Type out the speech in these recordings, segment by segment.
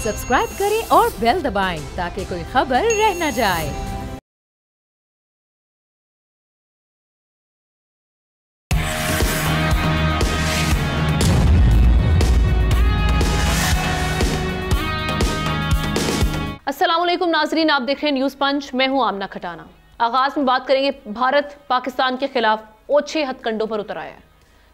Subscribe करें और bell दबाएं ताकि कोई खबर रह न जाए। अस्सलामुअलैकुम नाजरीन, आप देख रहे हैं न्यूज़ पंच। मैं हूं आमना खटाना। आगाज में बात करेंगे, भारत पाकिस्तान के खिलाफ ओछे हथकंडों पर उतर आया है।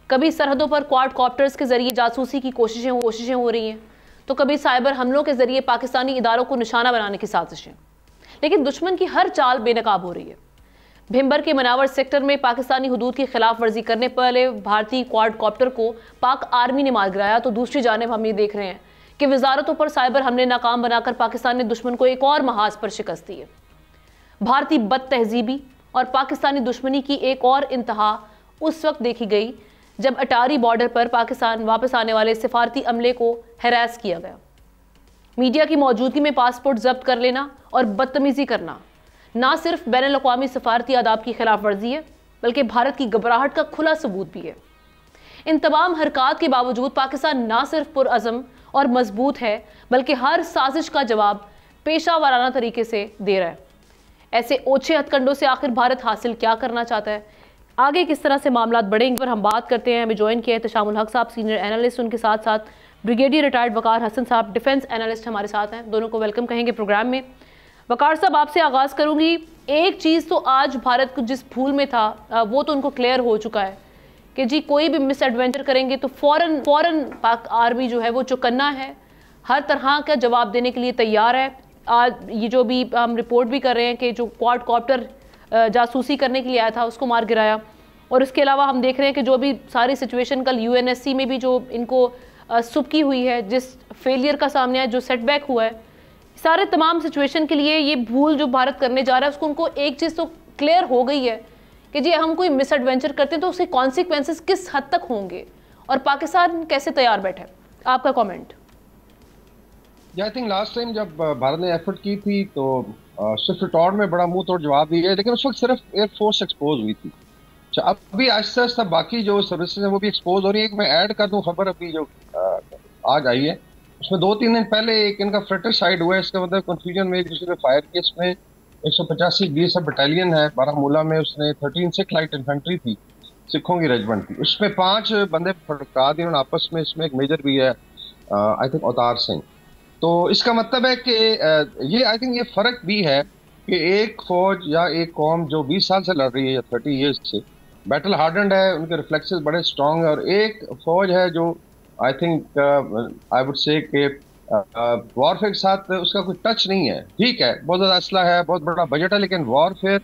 कभी सरहदों पर क्वाड कॉप्टर्स के जरिए जासूसी की कोशिशें हो रही हैं, तो कभी साइबर हमलों के जरिए पाकिस्तानी इदारों को निशाना बनाने की साजिशें। लेकिन दुश्मन की हर चाल बेनकाब हो रही है। भिंबर के मनावर सेक्टर में पाकिस्तानी हुदूद की खिलाफ वर्जी करने वाले भारतीय क्वाड कॉप्टर को पाक आर्मी ने मार गिराया, तो दूसरी जानिब हम ये देख रहे हैं कि वजारतों पर साइबर हमले नाकाम बनाकर पाकिस्तान ने दुश्मन को एक और महाज पर शिकस्त दी है। भारतीय बद तहजीबी और पाकिस्तानी दुश्मनी की एक और इंतहा उस वक्त देखी गई जब अटारी बॉर्डर पर पाकिस्तान वापस आने वाले सिफारती अमले को हैरास किया गया। मीडिया की मौजूदगी में पासपोर्ट जब्त कर लेना और बदतमीजी करना ना सिर्फ बैनुल अक़वामी सफारती आदाब की खिलाफ वर्जी है, बल्कि भारत की घबराहट का खुला सबूत भी है। इन तमाम हरकत के बावजूद पाकिस्तान ना सिर्फ पुरअज़म और मजबूत है, बल्कि हर साजिश का जवाब पेशा वाराना तरीके से दे रहा है। ऐसे ओछे हथकंडों से आखिर भारत हासिल क्या करना चाहता है, आगे किस तरह से मामला बढ़ेंगे, पर हम बात करते हैं। हमें ज्वाइन किया है तशामुल हक साहब, सीनियर एनालिस्ट, उनके साथ साथ ब्रिगेडियर रिटायर्ड वकार हसन साहब, डिफेंस एनालिस्ट हमारे साथ हैं। दोनों को वेलकम कहेंगे प्रोग्राम में। वकार साहब, आपसे आगाज़ करूंगी। एक चीज़ तो आज भारत को जिस भूल में था वो तो उनको क्लियर हो चुका है कि जी कोई भी मिस एडवेंचर करेंगे तो फौरन पाक आर्मी जो है वो चौकन्ना है, हर तरह का जवाब देने के लिए तैयार है। आज ये जो भी हम रिपोर्ट भी कर रहे हैं कि जो क्वाड कॉप्टर जासूसी करने के लिए आया था उसको मार गिराया, और इसके अलावा हम देख रहे हैं कि जो भी सारी सिचुएशन कल यूएनएससी में भी जो इनको सुबकी हुई है, जिस फेलियर का सामने आया, जो सेटबैक हुआ है, सारे तमाम सिचुएशन के लिए ये भूल जो भारत करने जा रहा है उसको उनको एक चीज़ तो क्लियर हो गई है कि जी हम कोई मिस एडवेंचर करते हैं तो उसके कॉन्सिक्वेंसेस किस हद तक होंगे और पाकिस्तान कैसे तैयार बैठा है। आपका comment. I think last time जब भारत ने एफर्ट की थी तो स्विफ्ट रिटॉर्ड में बड़ा मुंह तोड़ जवाब दिया, लेकिन उस वक्त सिर्फ एयरफोर्स एक्सपोज हुई थी। अच्छा, अभी आहिस्ता आहिस्ता बाकी जो सर्विसेज हैं वो भी एक्सपोज हो रही है। एक मैं ऐड कर दूं खबर अभी जो आज आई है, उसमें 2-3 दिन पहले एक इनका फ्रेटिसाइड हुआ है। इसका मतलब कन्फ्यूजन में एक दूसरे पे फायर किया। इसमें 185 BSF बटालियन है बारामूला में, उसने 13 सिख लाइट इन्फेंट्री थी, सिखों की रेजिमेंट थी, उसमें 5 बंदे फटका दिए उन्होंने आपस में। इसमें एक मेजर भी है आई थिंक अवतार सिंह। तो इसका मतलब है कि ये आई थिंक ये फर्क भी है कि एक फौज या एक कौम जो 20 साल से लड़ रही है या 30 ईयर्स से बैटल हार्डन्ड है, उनके रिफ्लेक्सेस बड़े स्ट्रॉन्ग है, और एक फौज है जो I think I would say कि वॉरफेयर के साथ उसका कोई टच नहीं है। ठीक है, बहुत ज़्यादा असला है, बहुत बड़ा बजट है, लेकिन वॉरफेयर,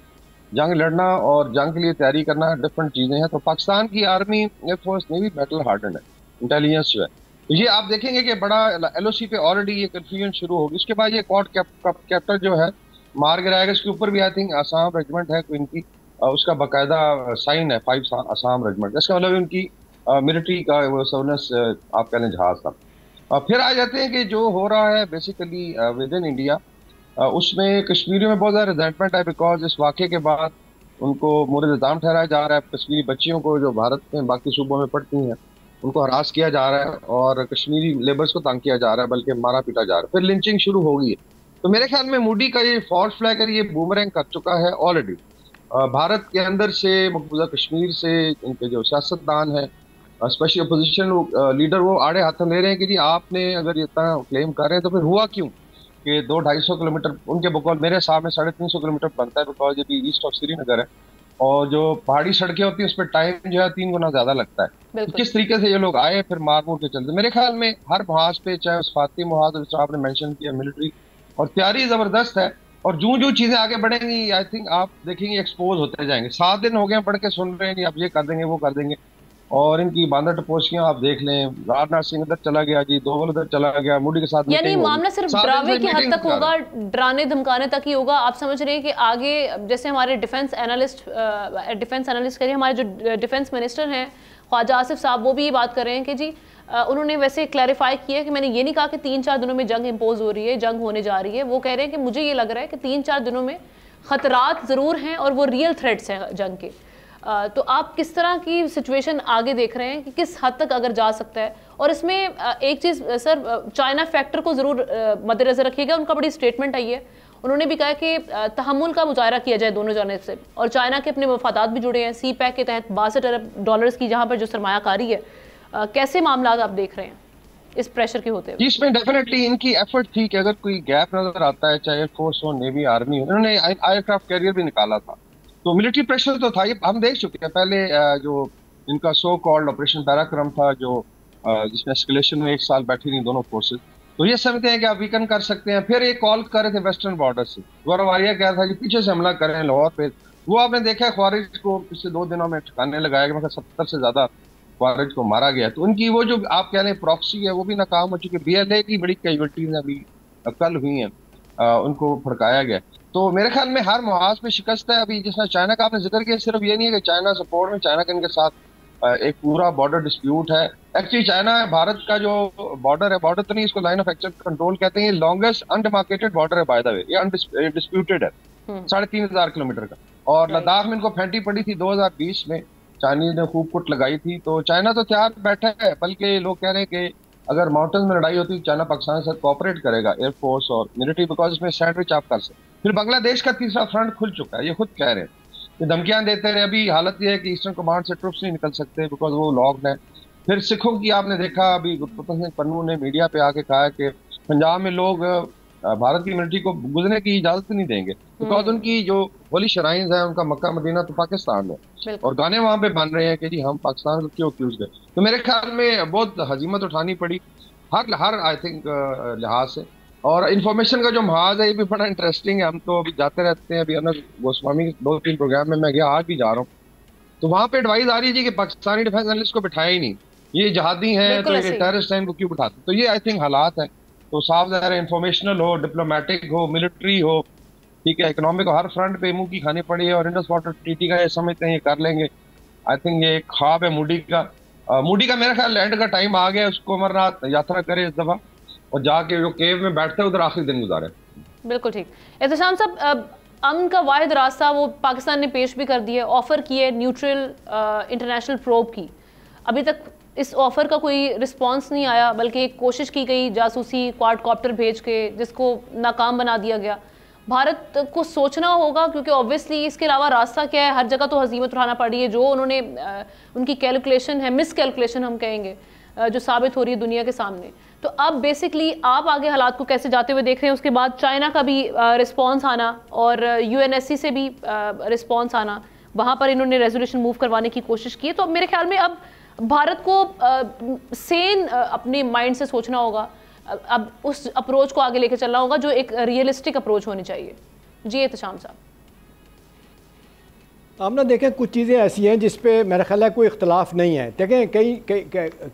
जंग लड़ना और जंग के लिए तैयारी करना डिफरेंट चीज़ें हैं। तो पाकिस्तान की आर्मी, एयरफोर्स ने भी बैटल हार्डन्ड है, इंटेलिजेंस जो है। तो ये आप देखेंगे कि बड़ा LOC पे ऑलरेडी ये कन्फ्यूजन शुरू होगी। उसके बाद ये क्वाड कैप्टर जो है मार गिराएगा। इसके ऊपर भी आई थिंक आसाम रेजिमेंट है कोई इनकी, उसका बाकायदा साइन है 5 आसाम रेजिमेंट। इसका मतलब उनकी मिलिट्री का वो सर्विलेंस आप कह लें जहाज था। फिर आ जाते हैं कि जो हो रहा है बेसिकली विद इन इंडिया, उसमें कश्मीरियों में बहुत ज़्यादा रिजेंटमेंट है, बिकॉज इस वाक़े के बाद उनको मुर्द इल्ज़ाम ठहराया जा रहा है। कश्मीरी बच्चियों को जो भारत में बाकी सूबों में पढ़ती हैं उनको हरास किया जा रहा है और कश्मीरी लेबर्स को तंग किया जा रहा है, बल्कि मारा पीटा जा रहा है। फिर लिंचिंग शुरू हो गई है। तो मेरे ख्याल में मोदी का ये फॉल्स फ्लैग है, ये बूमरैंग कर चुका है ऑलरेडी। भारत के अंदर से, मकबूजा कश्मीर से इनके जो सियासतदान है, स्पेशली अपोजिशन लीडर, वो आड़े हाथों ले रहे हैं कि जी आपने अगर इतना क्लेम कर रहे हैं तो फिर हुआ क्यों कि 200-250 किलोमीटर, उनके बकौल मेरे हिसाब में 350 किलोमीटर बनता है, बिकॉज ये भी ईस्ट ऑफ श्रीनगर है, और जो पहाड़ी सड़कें होती है उस पर टाइम जो है 3 गुना ज्यादा लगता है। तो किस तरीके से ये लोग आए फिर मार मूर के चलते। मेरे ख्याल में हर महाज पे, चाहे उस फाती मुहाज जिस आपने मेंशन किया, मिलिट्री और तैयारी जबरदस्त है, और जो चीजें आगे बढ़ेंगी आई थिंक आप देखेंगे एक्सपोज होते जाएंगे। 7 दिन हो गए पढ़ के सुन रहे हैं, आप ये कर देंगे वो कर देंगे, और इनकी बांदा टपोशियां आप देख लें। राजनाथ सिंह इधर चला गया जी, दोवल उधर चला गया, मोदी के साथ। यानी मामला सिर्फ डरावे की हद तक होगा, डराने धमकाने तक ही होगा। आप समझ रहे हैं कि आगे जैसे हमारे डिफेंस एनालिस्ट करिए, हमारे जो डिफेंस मिनिस्टर हैं ख्वाजा आसिफ साहब, वो भी ये बात कर रहे हैं कि जी उन्होंने वैसे क्लैरिफाई किया कि मैंने ये नहीं कहा कि 3-4 दिनों में जंग इम्पोज हो रही है, जंग होने जा रही है। वो कह रहे हैं कि मुझे ये लग रहा है कि 3-4 दिनों में खतरात ज़रूर हैं और वो रियल थ्रेट्स हैं जंग के। तो आप किस तरह की सिचुएशन आगे देख रहे हैं कि किस हद तक अगर जा सकता है? और इसमें एक चीज़ सर, चाइना फैक्टर को ज़रूर मद्देनज़र रखिएगा। उनका बड़ी स्टेटमेंट आई है, उन्होंने भी कहा कि तहम्मुल का मुजाहरा किया जाए दोनों जानिब से, और चाइना के अपने मफादात भी जुड़े हैं सी पैक के तहत 62 अरब डॉलर्स की जहाँ पर जो सरमायाकारी है। कैसे मामला आप देख रहे हैं इस प्रेशर के होते हुए? इसमें डेफिनेटली इनकी एफर्ट थी कि अगर कोई गैप नजर आता है, चाहे एयरफोर्स हो, नेवी, आर्मी हो, उन्होंने एयरक्राफ्ट कैरियर भी निकाला था, तो मिलिट्री प्रेशर तो था। ये हम देख चुके हैं पहले, जो इनका सो कॉल्ड ऑपरेशन पराक्रम था, जो जिसमें एस्केलेशन में 1 साल बैठी नहीं दोनों फोर्सेज, तो ये समझते हैं कि आप वीकन कर सकते हैं। फिर ये कॉल कर रहे थे वेस्टर्न बॉर्डर से, गौरव आर्या कह रहा था कि पीछे से हमला करें लाहौर पे। वो आपने देखा ख्वारिज को पिछले 2 दिनों में ठिकाने लगाया गया, मतलब 70 से ज्यादा ख्वारिज को मारा गया। तो उनकी वो जो आप कह रहे हैं प्रॉक्सी है, वो भी नाकाम हो चुकी है। BLA की बड़ी कैजुअल्टीज अभी कल हुई हैं, उनको भड़काया गया। तो मेरे ख्याल में हर मुहाज पे शिकस्त है। अभी जिसमें चाइना का आपने जिक्र किया, सिर्फ ये नहीं है कि चाइना सपोर्ट में, चाइना के इनके साथ एक पूरा बॉर्डर डिस्प्यूट है। एक्चुअली चाइना भारत का जो बॉर्डर है, बॉर्डर तो नहीं, इसको लाइन ऑफ एक्चुअल कंट्रोल कहते हैं, ये लॉन्गेस्ट अनडिमार्केटेड बॉर्डर है बाय द वे, ये डिस्प्यूटेड है 3500 किलोमीटर का। और लद्दाख में इनको फेंटी पड़ी थी 2020 में, चाइनीज ने खूब कुट लगाई थी। तो चाइना तो तैयार बैठा है, बल्कि लोग कह रहे हैं कि अगर माउंटेन में लड़ाई होती है चाइना पाकिस्तान के साथ कोऑपरेट करेगा, एयरफोर्स और मिलिट्री, बिकॉज इसमें सैंडविच आप कर सकते। फिर बांग्लादेश का तीसरा फ्रंट खुल चुका है, ये खुद कह रहे हैं, ये धमकियां देते रहे। अभी हालत ये है कि ईस्टर्न कमांड से ट्रुप्स नहीं निकल सकते बिकॉज वो लॉक्ड है। फिर सिखों की आपने देखा, अभी गुरबचन सिंह पन्नू ने मीडिया पे आके कहा कि पंजाब में लोग भारत की मिलिट्री को गुजरने की इजाजत नहीं देंगे, बिकॉज उनकी जो होली शराइन्स है, उनका मक्का मदीना तो पाकिस्तान में, और गाने वहां पे बन रहे हैं कि जी हम पाकिस्तान को क्यों एक्यूज गए। तो मेरे ख्याल में बहुत हजीमत उठानी पड़ी हर आई थिंक लिहाज से। और इन्फॉर्मेशन का जो महाज है, ये भी बड़ा इंटरेस्टिंग है। हम तो अभी जाते रहते हैं, अभी अनंत गोस्वामी के 2-3 प्रोग्राम में मैं गया, आज भी जा रहा हूँ, तो वहां पे एडवाइस आ रही है जी कि पाकिस्तानी डिफेंस एनालिस्ट को बिठाया ही नहीं, ये जहादी हैं तो ये टेररिस्ट हैं, इनको क्यों बिठाते। तो ये आई थिंक हालात है। तो साफ ज़ाहिर है, इंफॉर्मेशनल हो, डिप्लोमेटिक हो, मिलिट्री हो, ठीक है, इकोनॉमिक हो, हर फ्रंट पे मुंह की खानी पड़ी है। और इंडस वाटर ट्रीटी का ये समझते हैं ये कर लेंगे। आई थिंक ये एक ख्वाब है मूडी का मेरा ख्याल लैंड का टाइम आ गया, उसको अमरनाथ यात्रा करे इस दफा, और जाके जो केव में बैठते हैं उधर आखिरी दिन गुजारे। बिल्कुल ठीक। एहतशाम साहब, अमन का वाहिद रास्ता वो पाकिस्तान ने पेश भी कर दिया, ऑफर की है न्यूट्रल इंटरनेशनल प्रोब की। अभी तक इस ऑफर का कोई रिस्पांस नहीं आया, बल्कि एक कोशिश की गई जासूसी क्वाडकॉप्टर भेज के, जिसको नाकाम बना दिया गया। भारत को सोचना होगा, क्योंकि ऑब्वियसली इसके अलावा रास्ता क्या है, हर जगह तो हजीमत उठाना पड़ रही है। जो उन्होंने उनकी कैलकुलेशन है, मिस कैलकुलेशन हम कहेंगे, जो साबित हो रही है दुनिया के सामने। तो अब बेसिकली आप आगे हालात को कैसे जाते हुए देख रहे हैं? उसके बाद चाइना का भी रिस्पॉन्स आना और UNSC से भी रिस्पॉन्स आना, वहाँ पर इन्होंने रेजोल्यूशन मूव करवाने की कोशिश की है। तो मेरे ख्याल में अब भारत को सेन अपने माइंड से सोचना होगा, अब उस अप्रोच को आगे लेके चलना होगा जो एक रियलिस्टिक अप्रोच होनी चाहिए। जी एहतशाम साहब। आमना देखें, कुछ चीज़ें ऐसी हैं जिस पे मेरा ख्याल है कोई इख्तलाफ नहीं है। देखें,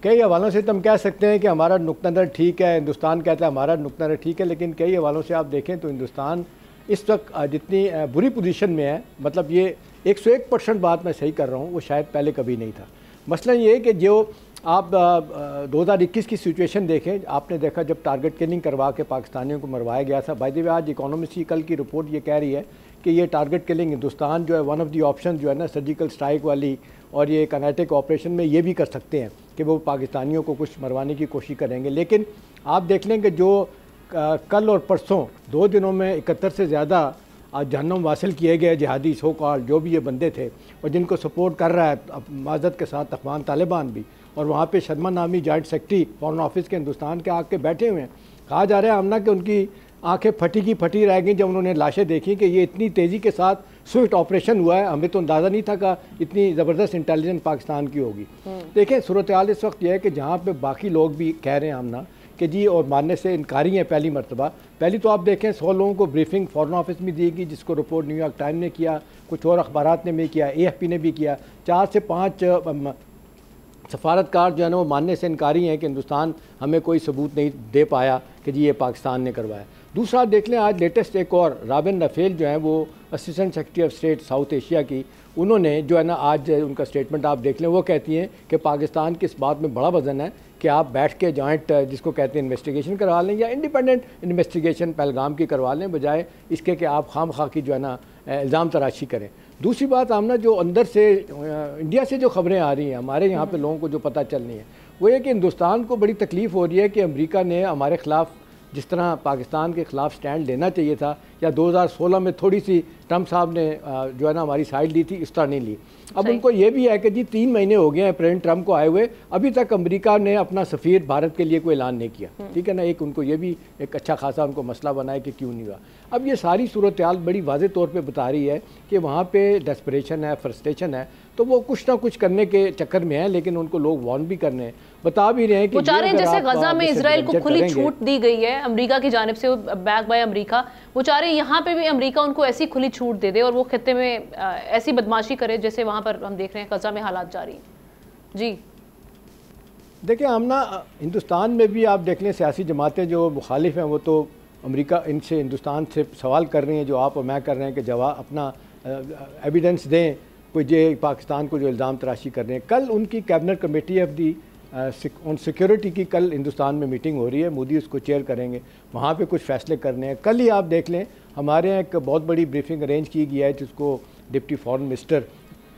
कई हवालों से तो हम कह सकते हैं कि हमारा नुक्ता नज़र ठीक है, हिंदुस्तान कहता है हमारा नुक्ता नज़र ठीक है, लेकिन कई हवालों से आप देखें तो हिंदुस्तान इस वक्त जितनी बुरी पोजीशन में है, मतलब ये 101% बात मैं सही कर रहा हूँ, वो शायद पहले कभी नहीं था। मसला ये है कि जो आप 2021 की सिचुएशन देखें, आपने देखा जब टारगेट किलिंग करवा के पाकिस्तानियों को मरवाया गया था। बाय द वे, आज इकोनॉमिस्ट की कल की रिपोर्ट ये कह रही है कि ये टारगेट किलिंग हिंदुस्तान जो है वन ऑफ दी ऑप्शन जो है ना, सर्जिकल स्ट्राइक वाली और ये काइनेटिक ऑपरेशन में ये भी कर सकते हैं कि वो पाकिस्तानियों को कुछ मरवाने की कोशिश करेंगे। लेकिन आप देख लें कि जो कल और परसों 2 दिनों में 71 से ज़्यादा जहन्नुम वासिल किए गए जिहादी सो कॉल जो भी ये बंदे थे, और जिनको सपोर्ट कर रहा है माजरत के साथ अफगान तालिबान भी, और वहाँ पे शर्मा नामी जॉइंट सेक्रेटरी फॉरेन ऑफिस के हिंदुस्तान के आके बैठे हुए हैं। कहा जा रहा है आमना कि उनकी आंखें फटी की फटी रह गई जब उन्होंने लाशें देखी कि ये इतनी तेज़ी के साथ स्विफ्ट ऑपरेशन हुआ है। हमें तो अंदाज़ा नहीं था कि इतनी ज़बरदस्त इंटेलिजेंस पाकिस्तान की होगी। देखें, सूरत हाल इस वक्त यह है कि जहाँ पे बाकी लोग भी कह रहे हैं आमना कि जी और मानने से इनकारी हैं पहली मरतबा। पहली तो आप देखें 100 लोगों को ब्रीफिंग फॉरेन ऑफिस में दी गई, जिसको रिपोर्ट न्यूयॉर्क टाइम ने किया, कुछ और अखबारात ने भी किया, AFP ने भी किया। 4 से 5 सफारतकार जो है ना वो मानने से इनकारी हैं कि हिंदुस्तान हमें कोई सबूत नहीं दे पाया कि जी ये पाकिस्तान ने करवाया। दूसरा देख लें, आज लेटेस्ट एक और राबिन रफेल जो है वो assistant secretary of state south Asia की, उन्होंने जो है ना आज उनका स्टेटमेंट आप देख लें, वो कहती हैं कि पाकिस्तान की इस बात में बड़ा वजन है कि आप बैठ के जॉइंट जिसको कहते हैं इन्वेस्टिगेशन करवा लें या इंडिपेंडेंट इन्वेस्टिगेशन पहलगाम की करवा लें, बजाय इसके कि आप खाम खा की जो है ना इल्ज़ाम तराशी करें। दूसरी बात आमना, जो अंदर से इंडिया से जो खबरें आ रही हैं हमारे यहाँ पे लोगों को जो पता चल रही है वो ये कि हिंदुस्तान को बड़ी तकलीफ़ हो रही है कि अमेरिका ने हमारे ख़िलाफ़ जिस तरह पाकिस्तान के ख़िलाफ़ स्टैंड लेना चाहिए था, या 2016 में थोड़ी सी ट्रंप साहब ने जो है ना हमारी साइड ली थी, इस तरह नहीं ली। अब उनको ये भी है कि जी 3 महीने हो गए हैं प्रेसिडेंट ट्रंप को आए हुए, अभी तक अमेरिका ने अपना सफ़ीर भारत के लिए कोई ऐलान नहीं किया। ठीक है ना, एक उनको ये भी एक अच्छा खासा उनको मसला बना है कि क्यों नहीं हुआ। अब ये सारी सूरत हाल बड़ी वाज़े तौर पर बता रही है कि वहाँ पर डेस्परेशन है, फ्रस्ट्रेशन है, तो वो कुछ ना कुछ करने के चक्कर में है, लेकिन उनको लोग वार्न भी करने हैं, बता भी रहे हैं कि जैसे गजा में इजराइल को खुली छूट दी गई है अमेरिका की जानिब से, बैक बाय अमेरिका, वो चाह रहे हैं यहाँ पे भी अमेरिका उनको ऐसी खुली छूट दे दे और वो खत्ते में ऐसी बदमाशी करे जैसे वहाँ पर हम देख रहे हैं गजा में हालात जारी हैं। जी देखिए आमना, हिंदुस्तान में भी आप देख लें सियासी जमातें जो मुखालिफ हैं वो तो अमेरिका इनसे हिंदुस्तान से सवाल कर रही हैं, जो आप और मैं कर रहे हैं कि जवाब अपना एविडेंस दें कोई जो पाकिस्तान को जो इल्ज़ाम तराशी कर रहे हैं। कल उनकी cabinet committee of the on security की कल हिंदुस्तान में मीटिंग हो रही है, मोदी उसको चेयर करेंगे, वहाँ पे कुछ फैसले करने हैं। कल ही आप देख लें हमारे यहाँ एक बहुत बड़ी ब्रीफिंग अरेंज की गई है जिसको डिप्टी फॉरेन मिनिस्टर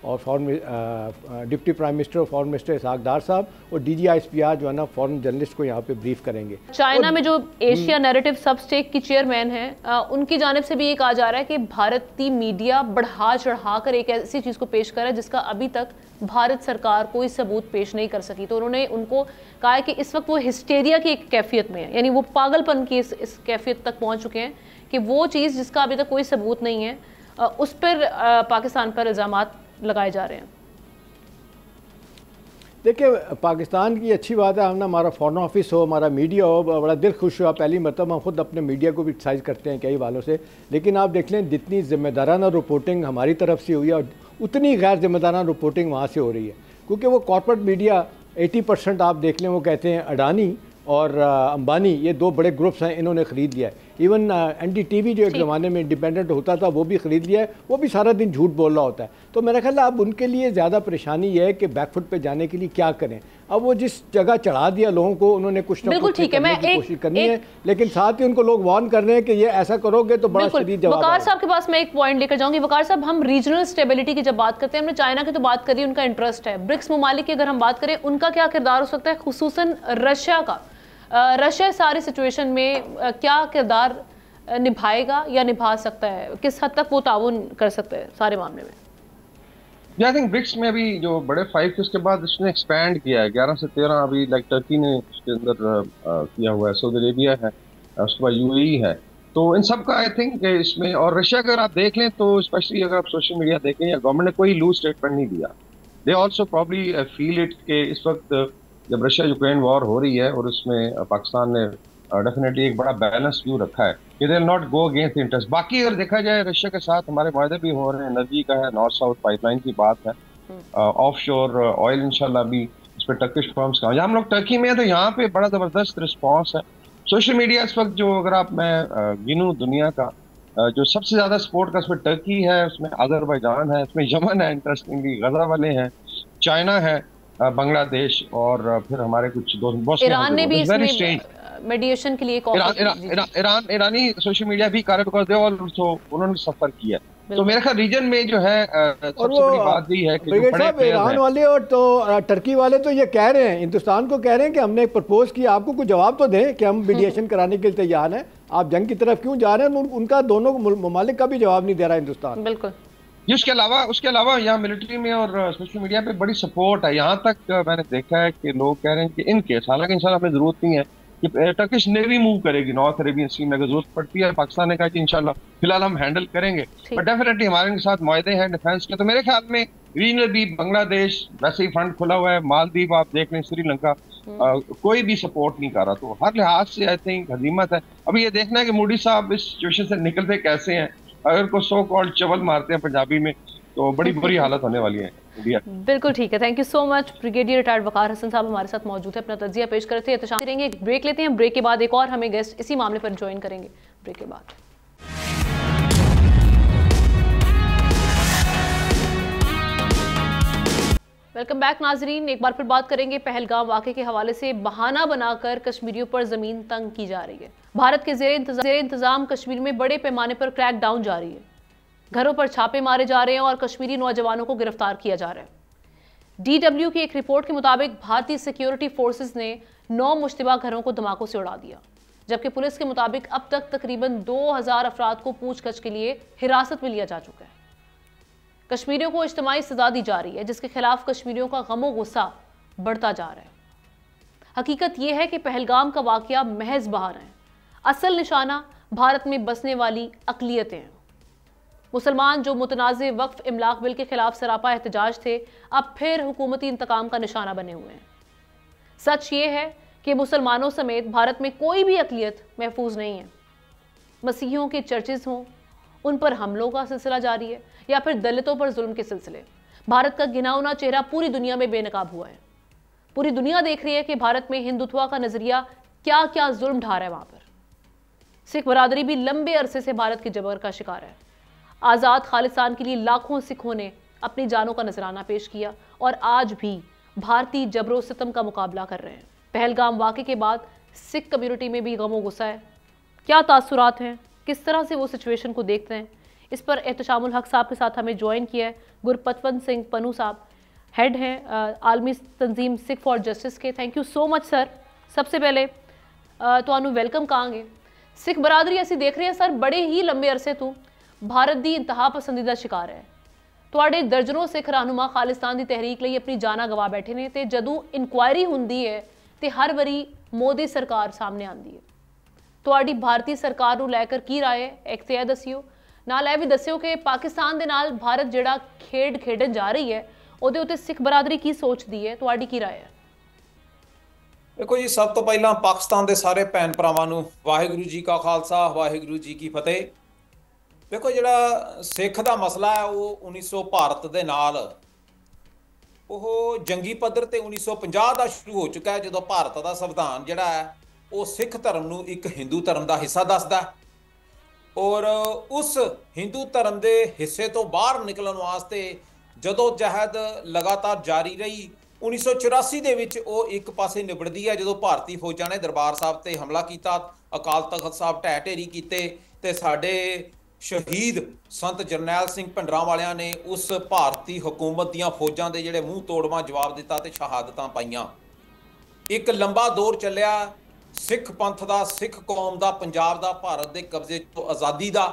और डिप्टी प्राइम मिनिस्टर और फॉरेन मिनिस्टर इसहाक डार साहब और DGISPR जो है ना फॉरेन जर्नलिस्ट को यहाँ पे ब्रीफ करेंगे। चाइना में जो एशिया नैरेटिव सबस्टेक की चेयरमैन है उनकी जानिब से भी ये कहा जा रहा है कि भारतीय मीडिया बढ़ा चढ़ा कर एक ऐसी चीज़ को पेश करा जिसका अभी तक भारत सरकार कोई सबूत पेश नहीं कर सकी। तो उन्होंने उनको कहा है कि इस वक्त वो हिस्टेरिया की एक कैफियत में है, यानी वो पागलपन की इस कैफियत तक पहुँच चुके हैं कि वो चीज़ जिसका अभी तक कोई सबूत नहीं है उस पर पाकिस्तान पर इल्ज़ामात लगाए जा रहे हैं। देखिए पाकिस्तान की अच्छी बात है, हमने हमारा फॉरेन ऑफिस हो, हमारा मीडिया हो, बड़ा दिल खुश हुआ। पहली मतलब हम खुद अपने मीडिया को भी क्रिटिसाइज़ करते हैं कई वालों से, लेकिन आप देख लें जितनी जिम्मेदाराना रिपोर्टिंग हमारी तरफ से हुई है उतनी गैर जिम्मेदाराना रिपोर्टिंग वहाँ से हो रही है, क्योंकि वो कॉर्पोरेट मीडिया 80% आप देख लें वो कहते हैं अडानी और अंबानी, ये 2 बड़े ग्रुप्स हैं, इन्होंने ख़रीद लिया है। इवन NDTV जो एक ज़माने में इंडिपेंडेंट होता था वो भी ख़रीद लिया है, वो भी सारा दिन झूठ बोल रहा होता है। तो मेरा ख्याल है अब उनके लिए ज़्यादा परेशानी ये है कि बैकफुट पे जाने के लिए क्या करें। अब वो जिस जगह चढ़ा दिया लोगों को, उन्होंने कुछ ना कुछ करने की कोशिश करनी है, लेकिन साथ ही उनको लोग वार्न कर रहे हैं कि ये ऐसा करोगे तो बड़ा शदीद जवाब। वकार साहब के पास मैं एक पॉइंट लेकर जाऊंगी। वकार साहब, हम रीजनल स्टेबिलिटी की जब बात करते हैं, हमने चाइना की तो बात करी, उनका इंटरेस्ट है। ब्रिक्स ममालिक की अगर हम बात करें, उनका क्या किरदार हो सकता है, खुसूसन रशिया का? रशिया सारी सिचुएशन में क्या किरदार निभाएगा या निभा सकता है, किस हद तक वो ताउन कर सकता है सारे मामले में? आई थिंक ब्रिक्स में अभी जो बड़े 5 थे उसके बाद इसने एक्सपैंड किया है, 11 से 13 अभी लाइक टर्की ने उसके अंदर किया हुआ है, सऊदी अरेबिया है, उसके बाद UAE है। तो इन सब का आई थिंक इसमें, और रशिया अगर आप देख लें तो स्पेशली अगर आप सोशल मीडिया देखें या गवर्नमेंट ने कोई लूज स्टेटमेंट नहीं दिया। They also probably feel it के इस वक्त जब रशिया यूक्रेन वॉर हो रही है और उसमें पाकिस्तान ने डेफिनेटली एक बड़ा बैलेंस व्यू रखा है कि they will not go against interest. बाकी अगर देखा जाए रशिया के साथ हमारे वायदे भी हो रहे हैं, एनर्जी का है, नॉर्थ साउथ पाइपलाइन की बात है, ऑफशोर ऑयल इंशाल्लाह भी इस पर टर्किश फर्म्स का। हम लोग टर्की में है तो यहाँ पे बड़ा जबरदस्त रिस्पॉन्स है। सोशल मीडिया इस वक्त जो अगर आप मैं गिनूँ दुनिया का जो सबसे ज्यादा सपोर्ट का, उसमें टर्की है, उसमें अजरबैजान है, उसमें यमन है, इंटरेस्टिंगली गजा वाले हैं, चाइना है, बांग्लादेश और फिर हमारे कुछ दोस्त। ईरान ने भी इसमें मीडिएशन के लिए ईरानी सोशल मीडिया भी कर बिकॉज़ दे ऑल्सो उन्होंने सफर किया। तो मेरे ख्याल रीजन में जो है सबसे बड़ी बात यही है कि ईरान वाले और तो टर्की वाले तो ये कह रहे हैं, हिंदुस्तान को कह रहे हैं कि हमने प्रपोज किया, आपको कुछ जवाब तो दें कि हम मीडिएशन कराने के लिए तैयार हैं, आप जंग की तरफ क्यों जा रहे हैं? उनका दोनों ममालिक का भी जवाब नहीं दे रहा हिंदुस्तान। बिल्कुल। उसके अलावा यहाँ मिलिट्री में और सोशल मीडिया पे बड़ी सपोर्ट है। यहाँ तक मैंने देखा है कि लोग कह रहे हैं कि इन केस, हालांकि इंशाल्लाह हमें जरूरत नहीं है कि टर्किश नेवी मूव करेगी नॉर्थ अरेबियन सी में, अगर जरूरत पड़ती है। पाकिस्तान ने कहा कि इंशाल्लाह फिलहाल हम हैंडल करेंगे, बट डेफिनेटली हमारे के साथ मुआहदे हैं डिफेंस के। तो मेरे ख्याल में रीजनल भी बांग्लादेश वैसे ही फंड खुला हुआ है, मालदीव आप देख लें, श्रीलंका, कोई भी सपोर्ट नहीं कर रहा। तो हर लिहाज से आई थिंक हजीमत है। अभी ये देखना है कि मोदी साहब इस सिचुएशन से निकलते कैसे हैं। अगर को सो कॉल्ड चवल मारते हैं पंजाबी में तो बड़ी बुरी हालत होने वाली है इंडिया। बिल्कुल ठीक है, thank you so much. Brigadier retired Waqar Hasan sahab हमारे साथ मौजूद है, अपना तज्जिया पेश करते हैं। एहतशाम करेंगे, ब्रेक लेते हैं, ब्रेक के बाद एक और हमें गेस्ट इसी मामले पर ज्वाइन करेंगे ब्रेक के बाद। वेलकम बैक नाजरीन। एक बार फिर बात करेंगे पहलगाम वाक़े के हवाले से। बहाना बनाकर कश्मीरियों पर जमीन तंग की जा रही है। भारत के ज़ेर इंतज़ाम कश्मीर में बड़े पैमाने पर क्रैकडाउन जारी है। घरों पर छापे मारे जा रहे हैं और कश्मीरी नौजवानों को गिरफ्तार किया जा रहा है। DW की एक रिपोर्ट के मुताबिक भारतीय सिक्योरिटी फोर्सेस ने 9 मुश्तबा घरों को धमाकों से उड़ा दिया, जबकि पुलिस के मुताबिक अब तक तकरीबन 2000 अफराद को पूछताछ के लिए हिरासत में लिया जा चुका है। कश्मीरियों को इज्तिमाई सजा दी जा रही है, जिसके खिलाफ कश्मीरियों का गमो गुस्सा बढ़ता जा रहा है। हकीकत यह है कि पहलगाम का वाकया महज बहाना है, असल निशाना भारत में बसने वाली अकलियतें हैं। मुसलमान जो मुतनाज़े वक्फ इमलाक बिल के खिलाफ सरापा एहतजाज थे, अब फिर हुकूमती इंतकाम का निशाना बने हुए हैं। सच ये है कि मुसलमानों समेत भारत में कोई भी अकलियत महफूज नहीं है। मसीहियों के चर्चेज हों, उन पर हमलों का सिलसिला जारी है, या फिर दलितों पर जुल्म के सिलसिले। भारत का घिनौना चेहरा पूरी दुनिया में बेनकाब हुआ है। पूरी दुनिया देख रही है कि भारत में हिंदुत्व का नजरिया क्या क्या जुल्म ढा रहा है। वहां पर सिख बरादरी भी लंबे अरसे से भारत के जबर का शिकार है। आज़ाद खालिस्तान के लिए लाखों सिखों ने अपनी जानों का नजराना पेश किया और आज भी भारतीय जबरो सितम का मुकाबला कर रहे हैं। पहलगाम वाक़े के बाद सिख कम्युनिटी में भी गमो गुस्सा है। क्या तासुरात हैं, किस तरह से वो सिचुएशन को देखते हैं, इस पर एहतशामुल हक साहब के साथ हमें ज्वाइन किया है गुरपतवंत सिंह पन्नू साहब, हेड हैं आलमी तंजीम सिख फॉर जस्टिस के। Thank you so much sir. सबसे पहले ਤੁਹਾਨੂੰ ਵੈਲਕਮ ਕਹਾਂਗੇ। सिख बरादरी ਅਸੀਂ देख रहे हैं सर बड़े ही लंबे अरसे ਤੋਂ भारत की इंतहा पसंदीदा शिकार है। ਤੁਹਾਡੇ दर्जनों सिख रहनुमा खालिस्तान की तहरीक ਲਈ अपनी जाना गवा बैठे ने, ਤੇ ਜਦੋਂ ਇਨਕੁਆਇਰੀ ਹੁੰਦੀ ਹੈ ਤੇ हर ਵਾਰੀ मोदी सरकार सामने आती है। ਤੁਹਾਡੀ भारतीय सरकार ਨੂੰ ਲੈ ਕੇ ਕੀ ਰਾਏ ਹੈ, ਇੱਕ ਤੇ ਇਹ ਦੱਸਿਓ, ਨਾਲ ਇਹ ਵੀ ਦੱਸਿਓ ਕਿ ਪਾਕਿस्तान ਦੇ ਨਾਲ भारत ਜਿਹੜਾ ਖੇਡ ਖੇਡਣ ਜਾ ਰਹੀ ਹੈ ਉਹਦੇ ਉੱਤੇ सिख बरादरी की सोचती है, ਤੁਹਾਡੀ ਕੀ ਰਾਏ है? देखो जी, सब तो पहला पाकिस्तान के सारे भैन भरावां नूं वाहिगुरू जी का खालसा वाहिगुरू जी की फतेह। देखो जिहड़ा सिख दा मसला है वो 1900 भारत दे नाल ਉਹ जंगी पद्धर ते 1950 ਦਾ शुरू हो चुका है, ਜਦੋਂ भारत ਦਾ संविधान ਜਿਹੜਾ है ਉਹ सिख धर्म ਨੂੰ एक हिंदू धर्म का हिस्सा दसदा और उस हिंदू धर्म के हिस्से तो बाहर निकलण वास्ते जदोजहद लगातार जारी रही। 1984 ਦੇ ਵਿੱਚ ਉਹ ਇੱਕ ਪਾਸੇ ਨਿਬੜਦੀ ਹੈ ਜਦੋਂ ਭਾਰਤੀ ਫੌਜਾਂ ਨੇ ਦਰਬਾਰ ਸਾਹਿਬ ਤੇ ਹਮਲਾ ਕੀਤਾ, ਅਕਾਲ ਤਖਤ ਸਾਹਿਬ ਢਹਿ ਢੇਰੀ ਕੀਤੇ ਤੇ ਸਾਡੇ ਸ਼ਹੀਦ ਸੰਤ ਜਰਨੈਲ ਸਿੰਘ ਭਿੰਡਰਾਂ ਵਾਲਿਆਂ ਨੇ ਉਸ ਭਾਰਤੀ ਹਕੂਮਤ ਦੀਆਂ ਫੌਜਾਂ ਦੇ ਜਿਹੜੇ ਮੂੰਹ ਤੋੜਵਾਂ ਜਵਾਬ ਦਿੱਤਾ ਤੇ ਸ਼ਹਾਦਤਾਂ ਪਾਈਆਂ। ਇੱਕ ਲੰਬਾ ਦੌਰ ਚੱਲਿਆ ਸਿੱਖ ਪੰਥ ਦਾ, ਸਿੱਖ ਕੌਮ ਦਾ, ਪੰਜਾਬ ਦਾ ਭਾਰਤ ਦੇ ਕਬਜ਼ੇ ਤੋਂ ਆਜ਼ਾਦੀ ਦਾ,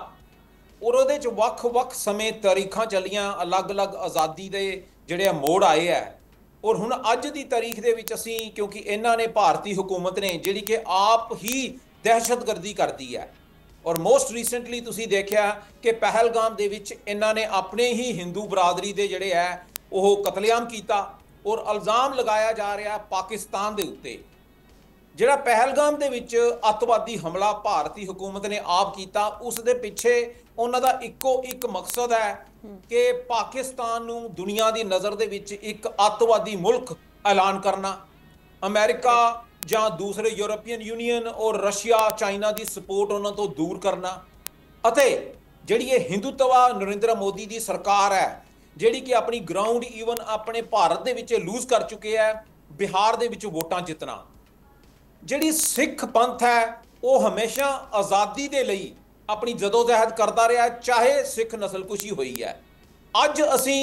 ਔਰ ਉਹਦੇ 'ਚ ਵੱਖ-ਵੱਖ ਸਮੇਂ ਤਾਰੀਖਾਂ ਚੱਲੀਆਂ, ਅਲੱਗ-ਅਲੱਗ ਆਜ਼ਾਦੀ ਦੇ ਜਿਹੜੇ ਮੋੜ ਆਏ ਹੈ। और हुण अज की तारीख दे विच असीं क्योंकि इन्हां ने भारती हुकूमत ने जिहड़ी कि आप ही दहशतगर्दी कर दी है और मोस्ट रीसेंटली तुसीं देखिया कि पहलगाम दे विच इन्हां ने अपने ही हिंदू बरादरी दे जिहड़े है ओह कतलेआम कीता और इल्ज़ाम लगाया जा रहा पाकिस्तान दे उत्ते। जिहड़ा पहलगाम दे विच अतवादी हमला भारती हुकूमत ने आप कीता, उस दे पिछे उन्हां दा इक्को एक मकसद है कि पाकिस्तान नूं दुनिया की नज़र दे विच एक अतवादी मुल्क ऐलान करना, अमेरिका जां दूसरे यूरोपीयन यूनीयन और रशिया चाइना की सपोर्ट उन्हां तो दूर करना, अते जिहड़ी ये हिंदुत्व नरेंद्र मोदी की सरकार है जिहड़ी कि अपनी ग्राउंड ईवन अपने भारत दे विच लूज कर चुके है, बिहार दे विच वोटां जितना। जिहड़ी सिख पंथ है वो हमेशा आज़ादी दे लई अपनी जदोजहद करता रहा, चाहे सिख नस्लकुशी हुई है। अज असी